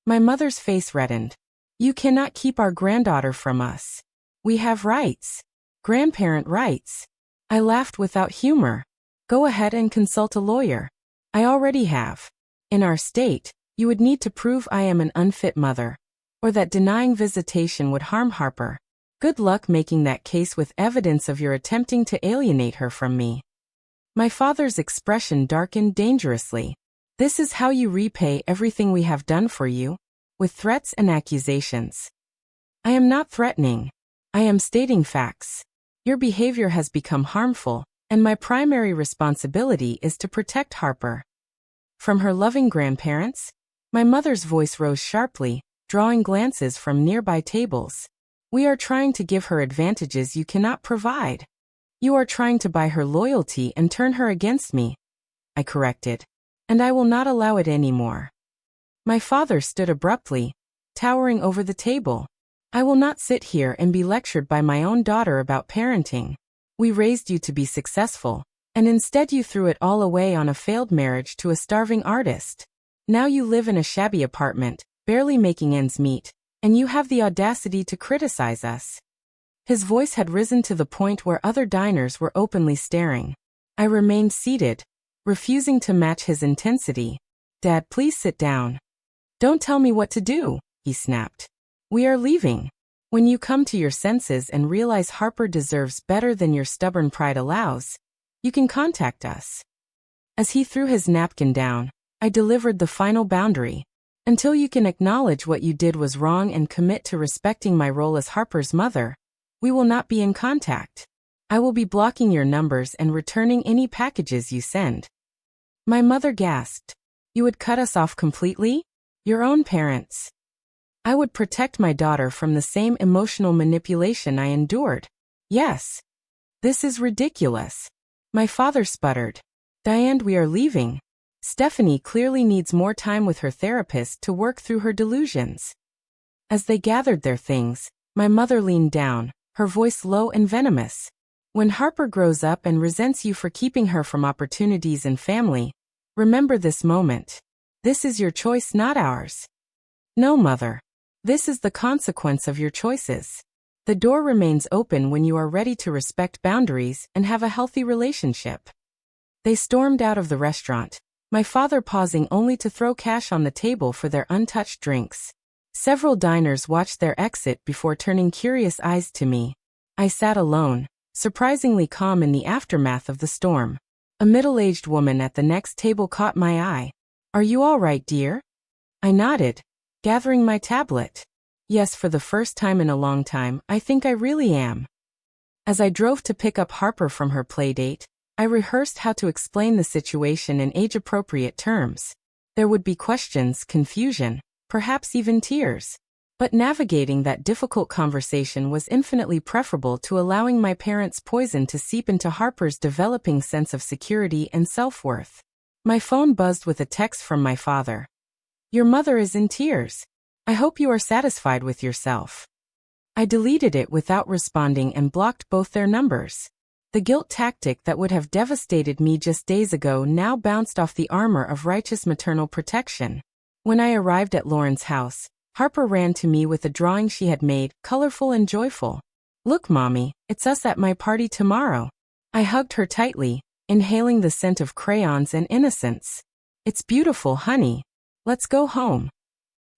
My mother's face reddened. You cannot keep our granddaughter from us. We have rights. Grandparent rights. I laughed without humor. Go ahead and consult a lawyer. I already have. In our state, you would need to prove I am an unfit mother, or that denying visitation would harm Harper. Good luck making that case with evidence of your attempting to alienate her from me. My father's expression darkened dangerously. This is how you repay everything we have done for you? With threats and accusations. I am not threatening. I am stating facts. Your behavior has become harmful, and my primary responsibility is to protect Harper. From her loving grandparents? My mother's voice rose sharply, drawing glances from nearby tables. We are trying to give her advantages you cannot provide. You are trying to buy her loyalty and turn her against me, I corrected. And I will not allow it anymore. My father stood abruptly, towering over the table. I will not sit here and be lectured by my own daughter about parenting. We raised you to be successful, and instead you threw it all away on a failed marriage to a starving artist. Now you live in a shabby apartment, barely making ends meet, and you have the audacity to criticize us. His voice had risen to the point where other diners were openly staring. I remained seated, refusing to match his intensity. Dad, please sit down. Don't tell me what to do, he snapped. We are leaving. When you come to your senses and realize Harper deserves better than your stubborn pride allows, you can contact us. As he threw his napkin down, I delivered the final boundary. Until you can acknowledge what you did was wrong and commit to respecting my role as Harper's mother, we will not be in contact. I will be blocking your numbers and returning any packages you send. My mother gasped. You would cut us off completely? Your own parents. I would protect my daughter from the same emotional manipulation I endured. Yes. This is ridiculous. My father sputtered. Diane, we are leaving. Stephanie clearly needs more time with her therapist to work through her delusions. As they gathered their things, my mother leaned down, her voice low and venomous. When Harper grows up and resents you for keeping her from opportunities and family, remember this moment. This is your choice, not ours. No, mother. This is the consequence of your choices. The door remains open when you are ready to respect boundaries and have a healthy relationship. They stormed out of the restaurant, my father pausing only to throw cash on the table for their untouched drinks. Several diners watched their exit before turning curious eyes to me. I sat alone, surprisingly calm in the aftermath of the storm. A middle-aged woman at the next table caught my eye. Are you all right, dear? I nodded, gathering my tablet. Yes, for the first time in a long time, I think I really am. As I drove to pick up Harper from her playdate, I rehearsed how to explain the situation in age-appropriate terms. There would be questions, confusion, perhaps even tears. But navigating that difficult conversation was infinitely preferable to allowing my parents' poison to seep into Harper's developing sense of security and self-worth. My phone buzzed with a text from my father. Your mother is in tears. I hope you are satisfied with yourself. I deleted it without responding and blocked both their numbers. The guilt tactic that would have devastated me just days ago now bounced off the armor of righteous maternal protection. When I arrived at Lauren's house, Harper ran to me with a drawing she had made, colorful and joyful. Look, Mommy, it's us at my party tomorrow. I hugged her tightly, inhaling the scent of crayons and innocence. It's beautiful, honey. Let's go home.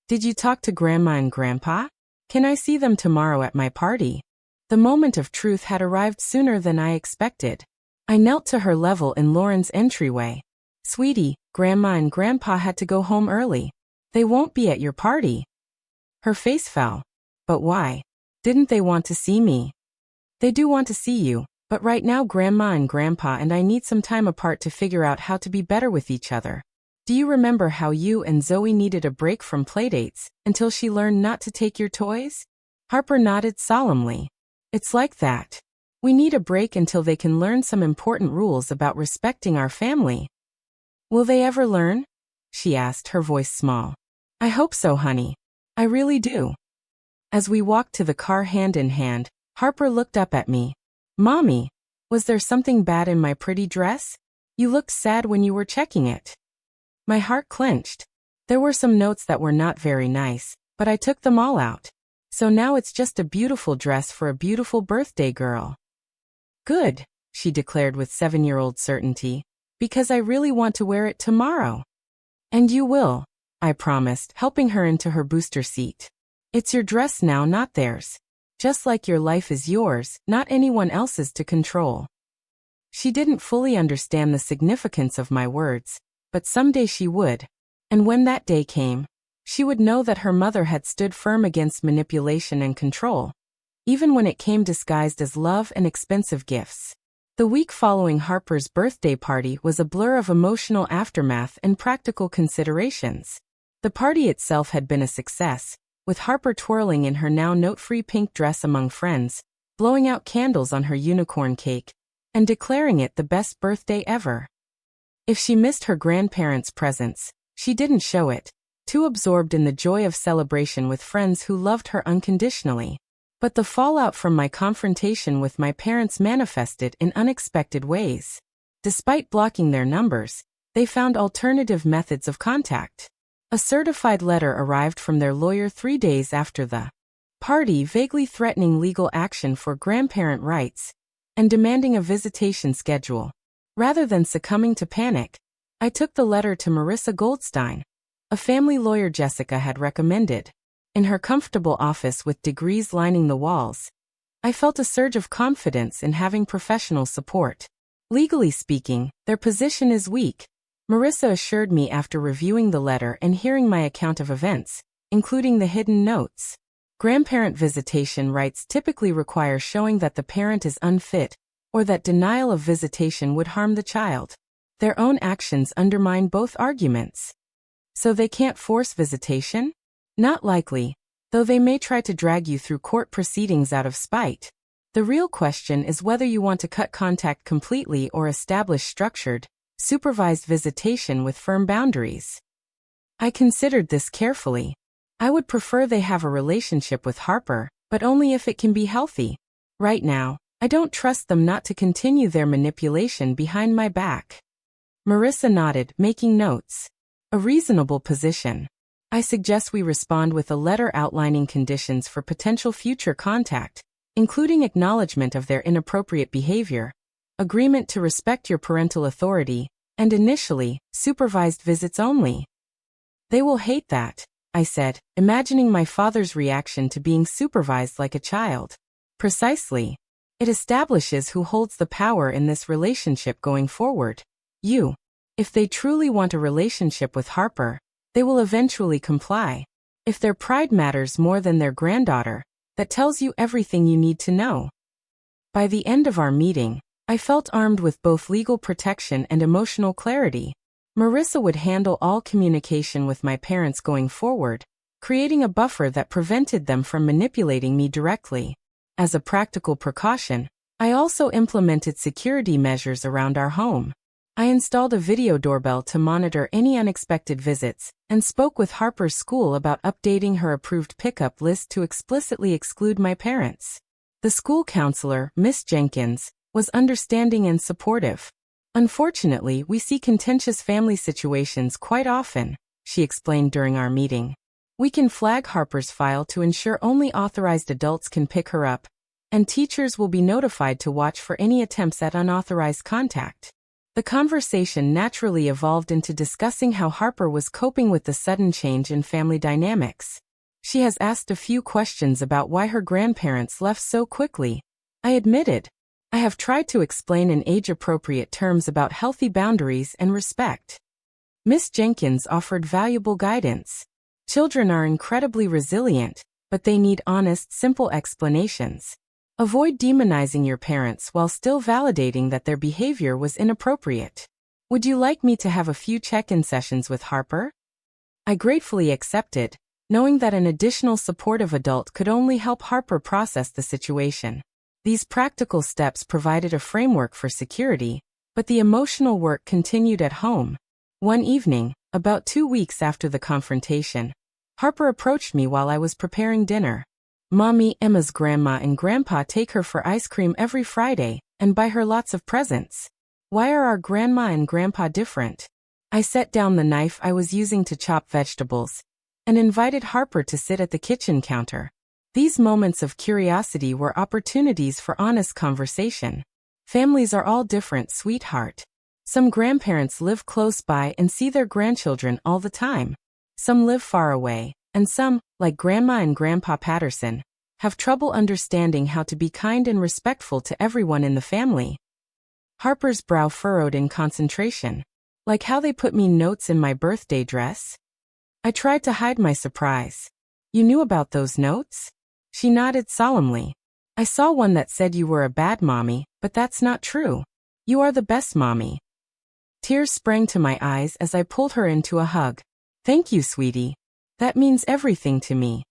Did you talk to Grandma and Grandpa? Can I see them tomorrow at my party? The moment of truth had arrived sooner than I expected. I knelt to her level in Lauren's entryway. Sweetie, Grandma and Grandpa had to go home early. They won't be at your party. Her face fell. But why? Didn't they want to see me? They do want to see you, but right now Grandma and Grandpa and I need some time apart to figure out how to be better with each other. Do you remember how you and Zoe needed a break from playdates until she learned not to take your toys? Harper nodded solemnly. It's like that. We need a break until they can learn some important rules about respecting our family. Will they ever learn? She asked, her voice small. I hope so, honey. I really do. As we walked to the car hand in hand, Harper looked up at me. Mommy, was there something bad in my pretty dress? You looked sad when you were checking it. My heart clenched. There were some notes that were not very nice, but I took them all out. So now it's just a beautiful dress for a beautiful birthday girl. Good, she declared with 7-year-old certainty, because I really want to wear it tomorrow. And you will, I promised, helping her into her booster seat. It's your dress now, not theirs. Just like your life is yours, not anyone else's to control. She didn't fully understand the significance of my words, but someday she would. And when that day came, she would know that her mother had stood firm against manipulation and control, even when it came disguised as love and expensive gifts. The week following Harper's birthday party was a blur of emotional aftermath and practical considerations. The party itself had been a success, with Harper twirling in her now note-free pink dress among friends, blowing out candles on her unicorn cake, and declaring it the best birthday ever. If she missed her grandparents' presence, she didn't show it, too absorbed in the joy of celebration with friends who loved her unconditionally. But the fallout from my confrontation with my parents manifested in unexpected ways. Despite blocking their numbers, they found alternative methods of contact. A certified letter arrived from their lawyer 3 days after the party, vaguely threatening legal action for grandparent rights and demanding a visitation schedule. Rather than succumbing to panic, I took the letter to Marissa Goldstein, a family lawyer Jessica had recommended. In her comfortable office with degrees lining the walls, I felt a surge of confidence in having professional support. Legally speaking, their position is weak, Marissa assured me after reviewing the letter and hearing my account of events, including the hidden notes. Grandparent visitation rights typically require showing that the parent is unfit, or that denial of visitation would harm the child. Their own actions undermine both arguments. So they can't force visitation? Not likely, though they may try to drag you through court proceedings out of spite. The real question is whether you want to cut contact completely or establish structured, supervised visitation with firm boundaries. I considered this carefully. I would prefer they have a relationship with Harper, but only if it can be healthy. Right now, I don't trust them not to continue their manipulation behind my back. Marissa nodded, making notes. A reasonable position. I suggest we respond with a letter outlining conditions for potential future contact, including acknowledgement of their inappropriate behavior, agreement to respect your parental authority, and initially, supervised visits only. They will hate that, I said, imagining my father's reaction to being supervised like a child. Precisely. It establishes who holds the power in this relationship going forward. You. If they truly want a relationship with Harper, they will eventually comply. If their pride matters more than their granddaughter, that tells you everything you need to know. By the end of our meeting, I felt armed with both legal protection and emotional clarity. Marissa would handle all communication with my parents going forward, creating a buffer that prevented them from manipulating me directly. As a practical precaution, I also implemented security measures around our home. I installed a video doorbell to monitor any unexpected visits, and spoke with Harper's school about updating her approved pickup list to explicitly exclude my parents. The school counselor, Miss Jenkins, was understanding and supportive. Unfortunately, we see contentious family situations quite often, she explained during our meeting. We can flag Harper's file to ensure only authorized adults can pick her up, and teachers will be notified to watch for any attempts at unauthorized contact. The conversation naturally evolved into discussing how Harper was coping with the sudden change in family dynamics. She has asked a few questions about why her grandparents left so quickly. I admitted. I have tried to explain in age-appropriate terms about healthy boundaries and respect. Miss Jenkins offered valuable guidance. Children are incredibly resilient, but they need honest, simple explanations. Avoid demonizing your parents while still validating that their behavior was inappropriate. Would you like me to have a few check-in sessions with Harper? I gratefully accepted, knowing that an additional supportive adult could only help Harper process the situation. These practical steps provided a framework for security, but the emotional work continued at home. One evening, about 2 weeks after the confrontation, Harper approached me while I was preparing dinner. Mommy, Emma's grandma and grandpa take her for ice cream every Friday and buy her lots of presents. Why are our grandma and grandpa different? I set down the knife I was using to chop vegetables and invited Harper to sit at the kitchen counter. These moments of curiosity were opportunities for honest conversation. Families are all different, sweetheart. Some grandparents live close by and see their grandchildren all the time. Some live far away, and some, like Grandma and Grandpa Patterson, have trouble understanding how to be kind and respectful to everyone in the family. Harper's brow furrowed in concentration. Like how they put me notes in my birthday dress? I tried to hide my surprise. You knew about those notes? She nodded solemnly. I saw one that said you were a bad mommy, but that's not true. You are the best mommy. Tears sprang to my eyes as I pulled her into a hug. Thank you, sweetie. That means everything to me.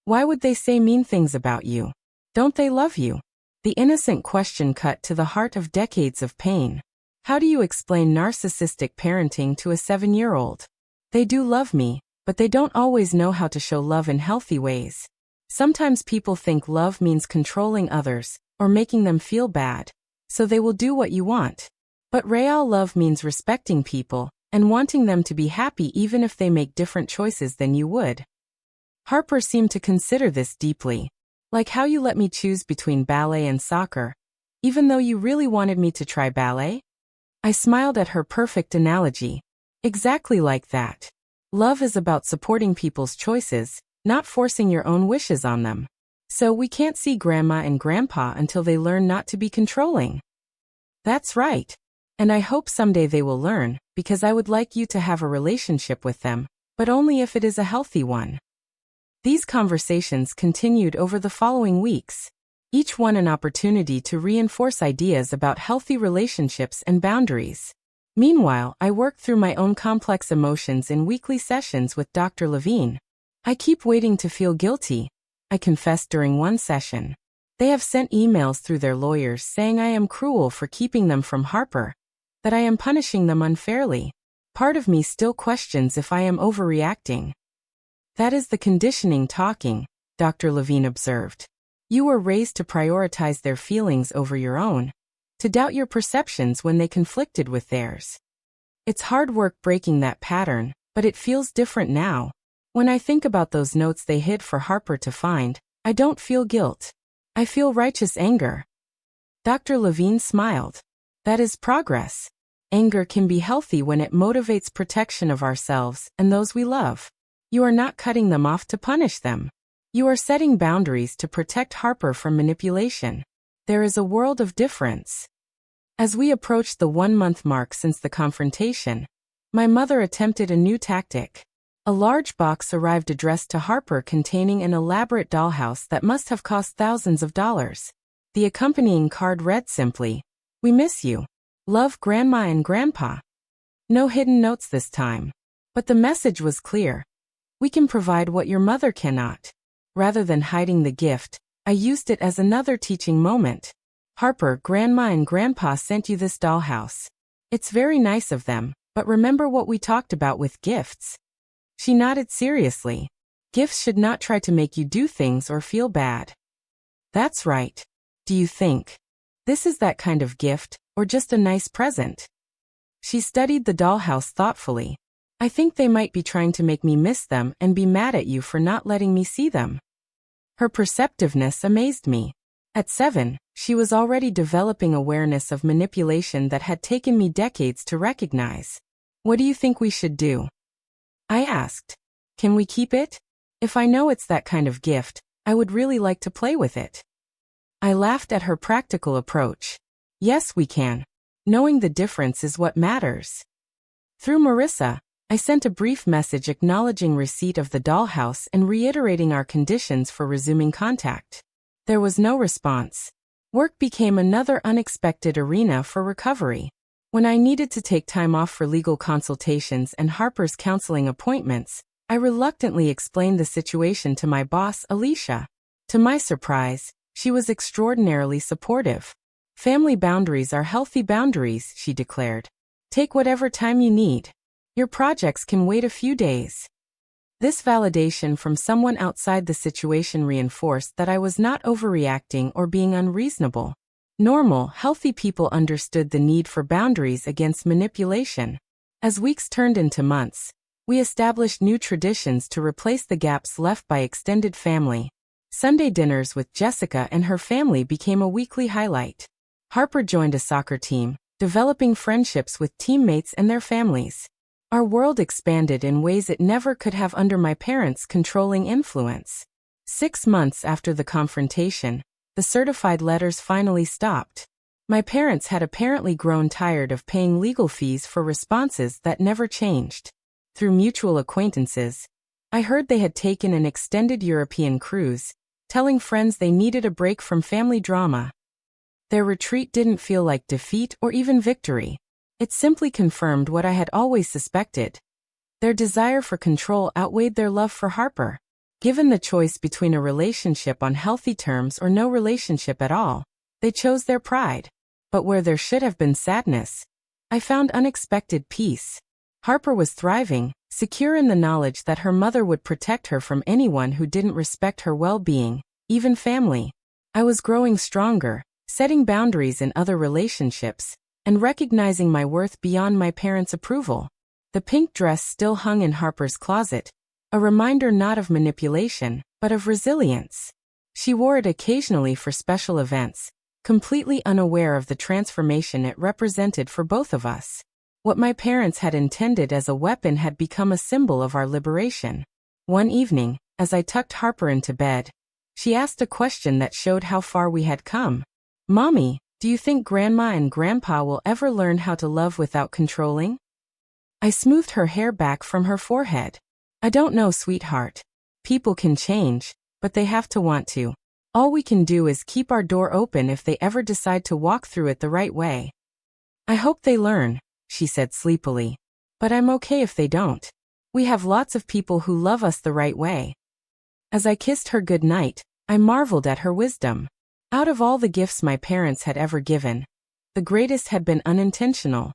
Why would they say mean things about you? Don't they love you? The innocent question cut to the heart of decades of pain. How do you explain narcissistic parenting to a 7-year-old? They do love me, but they don't always know how to show love in healthy ways. Sometimes people think love means controlling others, or making them feel bad, so they will do what you want. But real love means respecting people, and wanting them to be happy even if they make different choices than you would. Harper seemed to consider this deeply. Like how you let me choose between ballet and soccer, even though you really wanted me to try ballet? I smiled at her perfect analogy. Exactly like that. Love is about supporting people's choices, not forcing your own wishes on them. So we can't see Grandma and Grandpa until they learn not to be controlling. That's right. And I hope someday they will learn, because I would like you to have a relationship with them, but only if it is a healthy one. These conversations continued over the following weeks, each one an opportunity to reinforce ideas about healthy relationships and boundaries. Meanwhile, I worked through my own complex emotions in weekly sessions with Dr. Levine. I keep waiting to feel guilty, I confessed during one session. They have sent emails through their lawyers saying I am cruel for keeping them from Harper, that I am punishing them unfairly. Part of me still questions if I am overreacting. That is the conditioning talking, Dr. Levine observed. You were raised to prioritize their feelings over your own, to doubt your perceptions when they conflicted with theirs. It's hard work breaking that pattern, but it feels different now. When I think about those notes they hid for Harper to find, I don't feel guilt. I feel righteous anger. Dr. Levine smiled. That is progress. Anger can be healthy when it motivates protection of ourselves and those we love. You are not cutting them off to punish them. You are setting boundaries to protect Harper from manipulation. There is a world of difference. As we approached the 1-month mark since the confrontation, my mother attempted a new tactic. A large box arrived addressed to Harper containing an elaborate dollhouse that must have cost thousands of dollars. The accompanying card read simply, "We miss you. Love Grandma and Grandpa." No hidden notes this time. But the message was clear. We can provide what your mother cannot. Rather than hiding the gift, I used it as another teaching moment. Harper, Grandma and Grandpa sent you this dollhouse. It's very nice of them, but remember what we talked about with gifts? She nodded seriously. Gifts should not try to make you do things or feel bad. That's right. Do you think this is that kind of gift, or just a nice present? She studied the dollhouse thoughtfully. I think they might be trying to make me miss them and be mad at you for not letting me see them. Her perceptiveness amazed me. At 7, she was already developing awareness of manipulation that had taken me decades to recognize. What do you think we should do? I asked. Can we keep it? If I know it's that kind of gift, I would really like to play with it. I laughed at her practical approach. Yes, we can. Knowing the difference is what matters. Through Marissa, I sent a brief message acknowledging receipt of the dollhouse and reiterating our conditions for resuming contact. There was no response. Work became another unexpected arena for recovery. When I needed to take time off for legal consultations and Harper's counseling appointments, I reluctantly explained the situation to my boss, Alicia. To my surprise, she was extraordinarily supportive. Family boundaries are healthy boundaries, she declared. Take whatever time you need. Your projects can wait a few days. This validation from someone outside the situation reinforced that I was not overreacting or being unreasonable. Normal, healthy people understood the need for boundaries against manipulation. As weeks turned into months, we established new traditions to replace the gaps left by extended family. Sunday dinners with Jessica and her family became a weekly highlight. Harper joined a soccer team, developing friendships with teammates and their families. Our world expanded in ways it never could have under my parents' controlling influence. 6 months after the confrontation, the certified letters finally stopped. My parents had apparently grown tired of paying legal fees for responses that never changed. Through mutual acquaintances, I heard they had taken an extended European cruise, telling friends they needed a break from family drama. Their retreat didn't feel like defeat or even victory. It simply confirmed what I had always suspected. Their desire for control outweighed their love for Harper. Given the choice between a relationship on healthy terms or no relationship at all, they chose their pride. But where there should have been sadness, I found unexpected peace. Harper was thriving, secure in the knowledge that her mother would protect her from anyone who didn't respect her well-being, even family. I was growing stronger, setting boundaries in other relationships, and recognizing my worth beyond my parents' approval. The pink dress still hung in Harper's closet, a reminder not of manipulation, but of resilience. She wore it occasionally for special events, completely unaware of the transformation it represented for both of us. What my parents had intended as a weapon had become a symbol of our liberation. One evening, as I tucked Harper into bed, she asked a question that showed how far we had come. "Mommy, do you think Grandma and Grandpa will ever learn how to love without controlling?" I smoothed her hair back from her forehead. "I don't know, sweetheart. People can change, but they have to want to. All we can do is keep our door open if they ever decide to walk through it the right way." "I hope they learn," she said sleepily. "But I'm okay if they don't. We have lots of people who love us the right way." As I kissed her good night, I marveled at her wisdom. Out of all the gifts my parents had ever given, the greatest had been unintentional.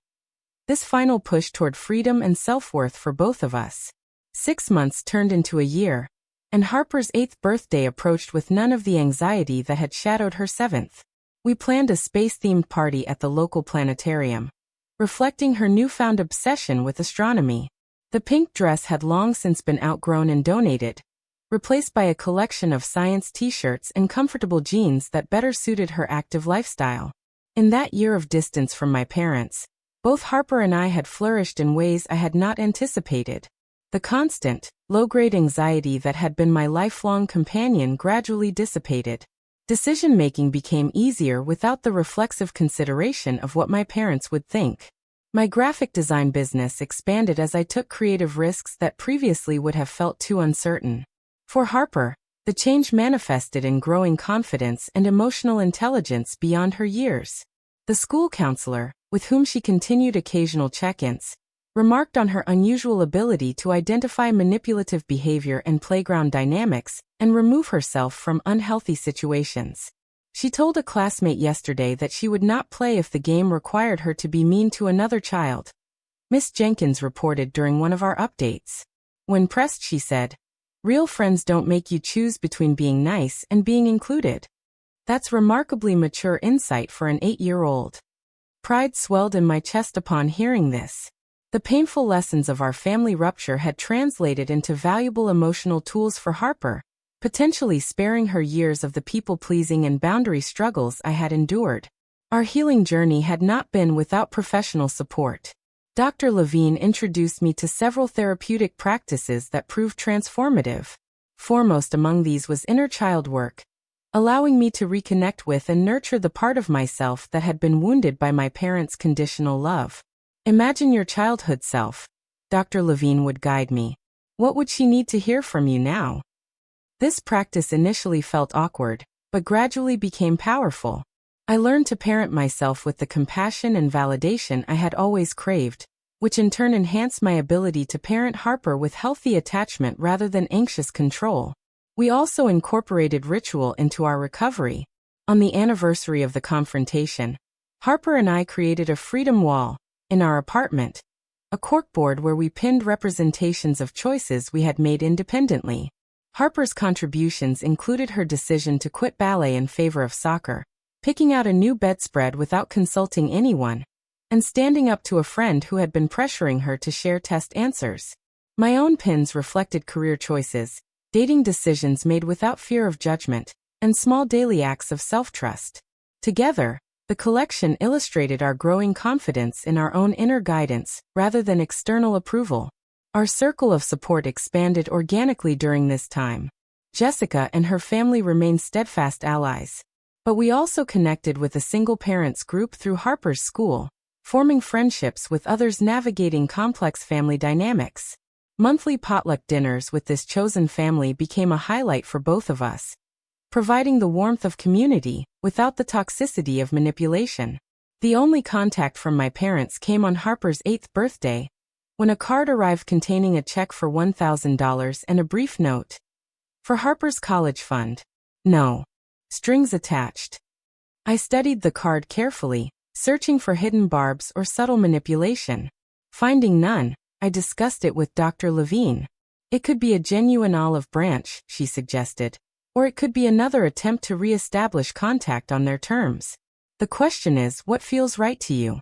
This final push toward freedom and self-worth for both of us. 6 months turned into a year, and Harper's 8th birthday approached with none of the anxiety that had shadowed her 7th. We planned a space-themed party at the local planetarium, reflecting her newfound obsession with astronomy. The pink dress had long since been outgrown and donated, replaced by a collection of science t-shirts and comfortable jeans that better suited her active lifestyle. In that year of distance from my parents, both Harper and I had flourished in ways I had not anticipated. The constant, low-grade anxiety that had been my lifelong companion gradually dissipated. Decision-making became easier without the reflexive consideration of what my parents would think. My graphic design business expanded as I took creative risks that previously would have felt too uncertain. For Harper, the change manifested in growing confidence and emotional intelligence beyond her years. The school counselor, with whom she continued occasional check-ins, remarked on her unusual ability to identify manipulative behavior and playground dynamics and remove herself from unhealthy situations. She told a classmate yesterday that she would not play if the game required her to be mean to another child. Miss Jenkins reported during one of our updates. When pressed, she said, "Real friends don't make you choose between being nice and being included." That's remarkably mature insight for an 8-year-old. Pride swelled in my chest upon hearing this. The painful lessons of our family rupture had translated into valuable emotional tools for Harper, potentially sparing her years of the people-pleasing and boundary struggles I had endured. Our healing journey had not been without professional support. Dr. Levine introduced me to several therapeutic practices that proved transformative. Foremost among these was inner child work, allowing me to reconnect with and nurture the part of myself that had been wounded by my parents' conditional love. "Imagine your childhood self," Dr. Levine would guide me. "What would she need to hear from you now?" This practice initially felt awkward, but gradually became powerful. I learned to parent myself with the compassion and validation I had always craved, which in turn enhanced my ability to parent Harper with healthy attachment rather than anxious control. We also incorporated ritual into our recovery. On the anniversary of the confrontation, Harper and I created a freedom wall in our apartment, a corkboard where we pinned representations of choices we had made independently. Harper's contributions included her decision to quit ballet in favor of soccer, picking out a new bedspread without consulting anyone, and standing up to a friend who had been pressuring her to share test answers. My own pins reflected career choices, dating decisions made without fear of judgment, and small daily acts of self-trust. Together, the collection illustrated our growing confidence in our own inner guidance rather than external approval. Our circle of support expanded organically during this time. Jessica and her family remained steadfast allies. But we also connected with a single parents group through Harper's school, forming friendships with others navigating complex family dynamics. Monthly potluck dinners with this chosen family became a highlight for both of us, providing the warmth of community without the toxicity of manipulation. The only contact from my parents came on Harper's 8th birthday, when a card arrived containing a check for $1,000 and a brief note. "For Harper's college fund. No strings attached." I studied the card carefully, searching for hidden barbs or subtle manipulation. Finding none, I discussed it with Dr. Levine. "It could be a genuine olive branch," she suggested, "or it could be another attempt to re-establish contact on their terms. The question is, what feels right to you?"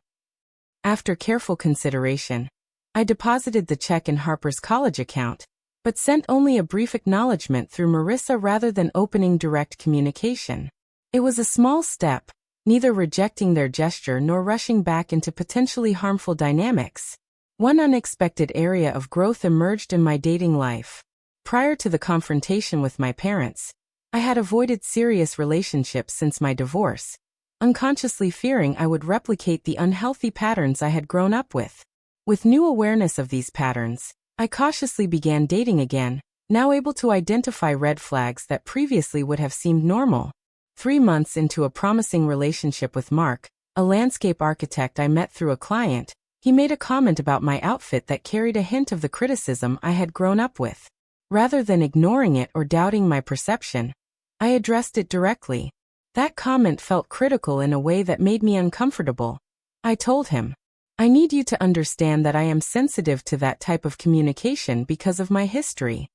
After careful consideration, I deposited the check in Harper's college account, but sent only a brief acknowledgement through Marissa rather than opening direct communication. It was a small step, neither rejecting their gesture nor rushing back into potentially harmful dynamics. One unexpected area of growth emerged in my dating life. Prior to the confrontation with my parents, I had avoided serious relationships since my divorce, unconsciously fearing I would replicate the unhealthy patterns I had grown up with. With new awareness of these patterns, I cautiously began dating again, now able to identify red flags that previously would have seemed normal. 3 months into a promising relationship with Mark, a landscape architect I met through a client, he made a comment about my outfit that carried a hint of the criticism I had grown up with. Rather than ignoring it or doubting my perception, I addressed it directly. That comment felt critical in a way that made me uncomfortable. I told him, "I need you to understand that I am sensitive to that type of communication because of my history."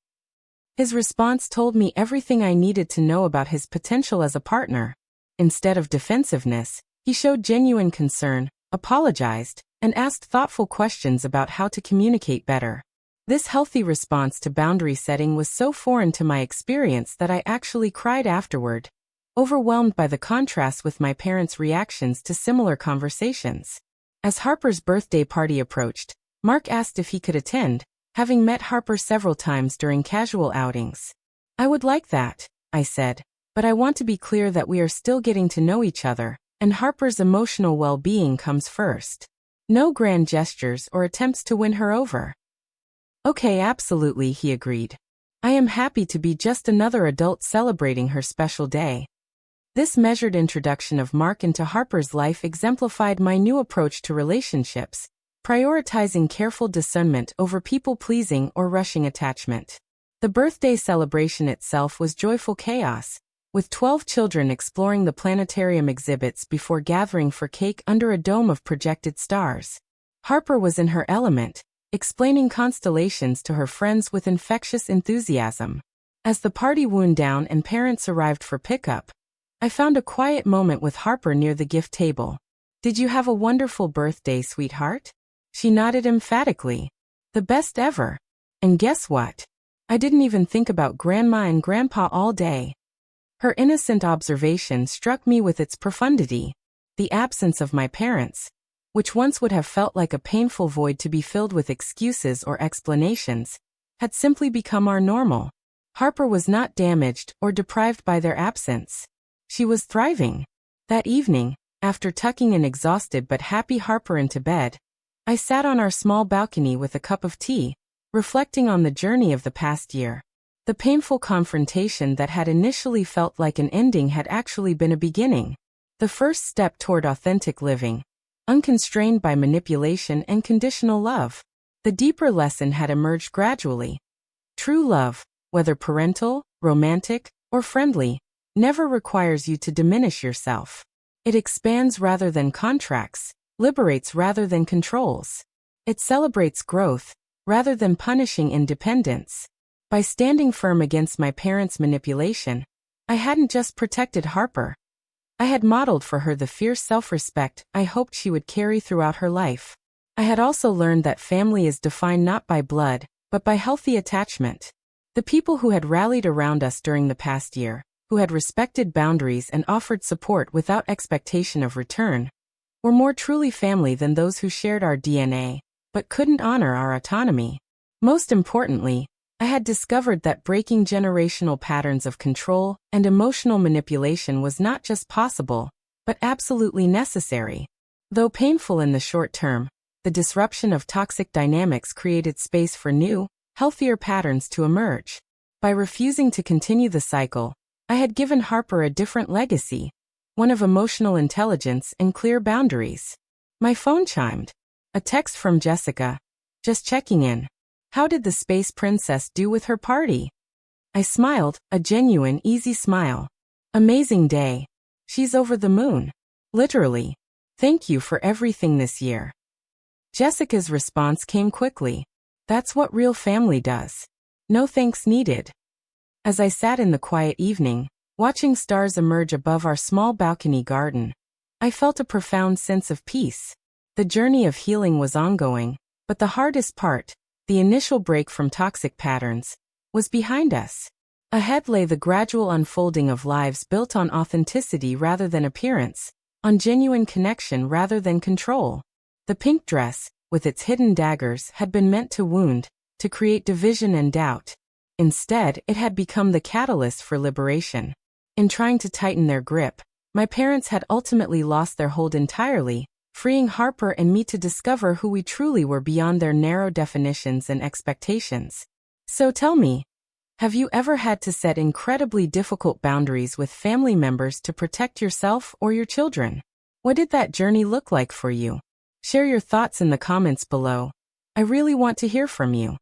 His response told me everything I needed to know about his potential as a partner. Instead of defensiveness, he showed genuine concern, apologized, and asked thoughtful questions about how to communicate better. This healthy response to boundary setting was so foreign to my experience that I actually cried afterward, overwhelmed by the contrast with my parents' reactions to similar conversations. As Harper's birthday party approached, Mark asked if he could attend, having met Harper several times during casual outings. "I would like that," I said, "but I want to be clear that we are still getting to know each other, and Harper's emotional well-being comes first. No grand gestures or attempts to win her over." "Okay, absolutely," he agreed. "I am happy to be just another adult celebrating her special day." This measured introduction of Mark into Harper's life exemplified my new approach to relationships, prioritizing careful discernment over people-pleasing or rushing attachment. The birthday celebration itself was joyful chaos, with 12 children exploring the planetarium exhibits before gathering for cake under a dome of projected stars. Harper was in her element, explaining constellations to her friends with infectious enthusiasm. As the party wound down and parents arrived for pickup, I found a quiet moment with Harper near the gift table. "Did you have a wonderful birthday, sweetheart?" She nodded emphatically. "The best ever. And guess what? I didn't even think about Grandma and Grandpa all day." Her innocent observation struck me with its profundity. The absence of my parents, which once would have felt like a painful void to be filled with excuses or explanations, had simply become our normal. Harper was not damaged or deprived by their absence. She was thriving. That evening, after tucking an exhausted but happy Harper into bed, I sat on our small balcony with a cup of tea, reflecting on the journey of the past year. The painful confrontation that had initially felt like an ending had actually been a beginning. The first step toward authentic living, unconstrained by manipulation and conditional love. The deeper lesson had emerged gradually. True love, whether parental, romantic, or friendly, never requires you to diminish yourself. It expands rather than contracts, liberates rather than controls. It celebrates growth, rather than punishing independence. By standing firm against my parents' manipulation, I hadn't just protected Harper. I had modeled for her the fierce self-respect I hoped she would carry throughout her life. I had also learned that family is defined not by blood, but by healthy attachment. The people who had rallied around us during the past year, who had respected boundaries and offered support without expectation of return, were more truly family than those who shared our DNA, but couldn't honor our autonomy. Most importantly, I had discovered that breaking generational patterns of control and emotional manipulation was not just possible, but absolutely necessary. Though painful in the short term, the disruption of toxic dynamics created space for new, healthier patterns to emerge. By refusing to continue the cycle, I had given Harper a different legacy, one of emotional intelligence and clear boundaries. My phone chimed. A text from Jessica. "Just checking in. How did the space princess do with her party?" I smiled, a genuine, easy smile. "Amazing day. She's over the moon. Literally. Thank you for everything this year." Jessica's response came quickly. "That's what real family does. No thanks needed." As I sat in the quiet evening, watching stars emerge above our small balcony garden, I felt a profound sense of peace. The journey of healing was ongoing, but the hardest part, the initial break from toxic patterns, was behind us. Ahead lay the gradual unfolding of lives built on authenticity rather than appearance, on genuine connection rather than control. The pink dress, with its hidden daggers, had been meant to wound, to create division and doubt. Instead, it had become the catalyst for liberation. In trying to tighten their grip, my parents had ultimately lost their hold entirely, freeing Harper and me to discover who we truly were beyond their narrow definitions and expectations. So tell me, have you ever had to set incredibly difficult boundaries with family members to protect yourself or your children? What did that journey look like for you? Share your thoughts in the comments below. I really want to hear from you.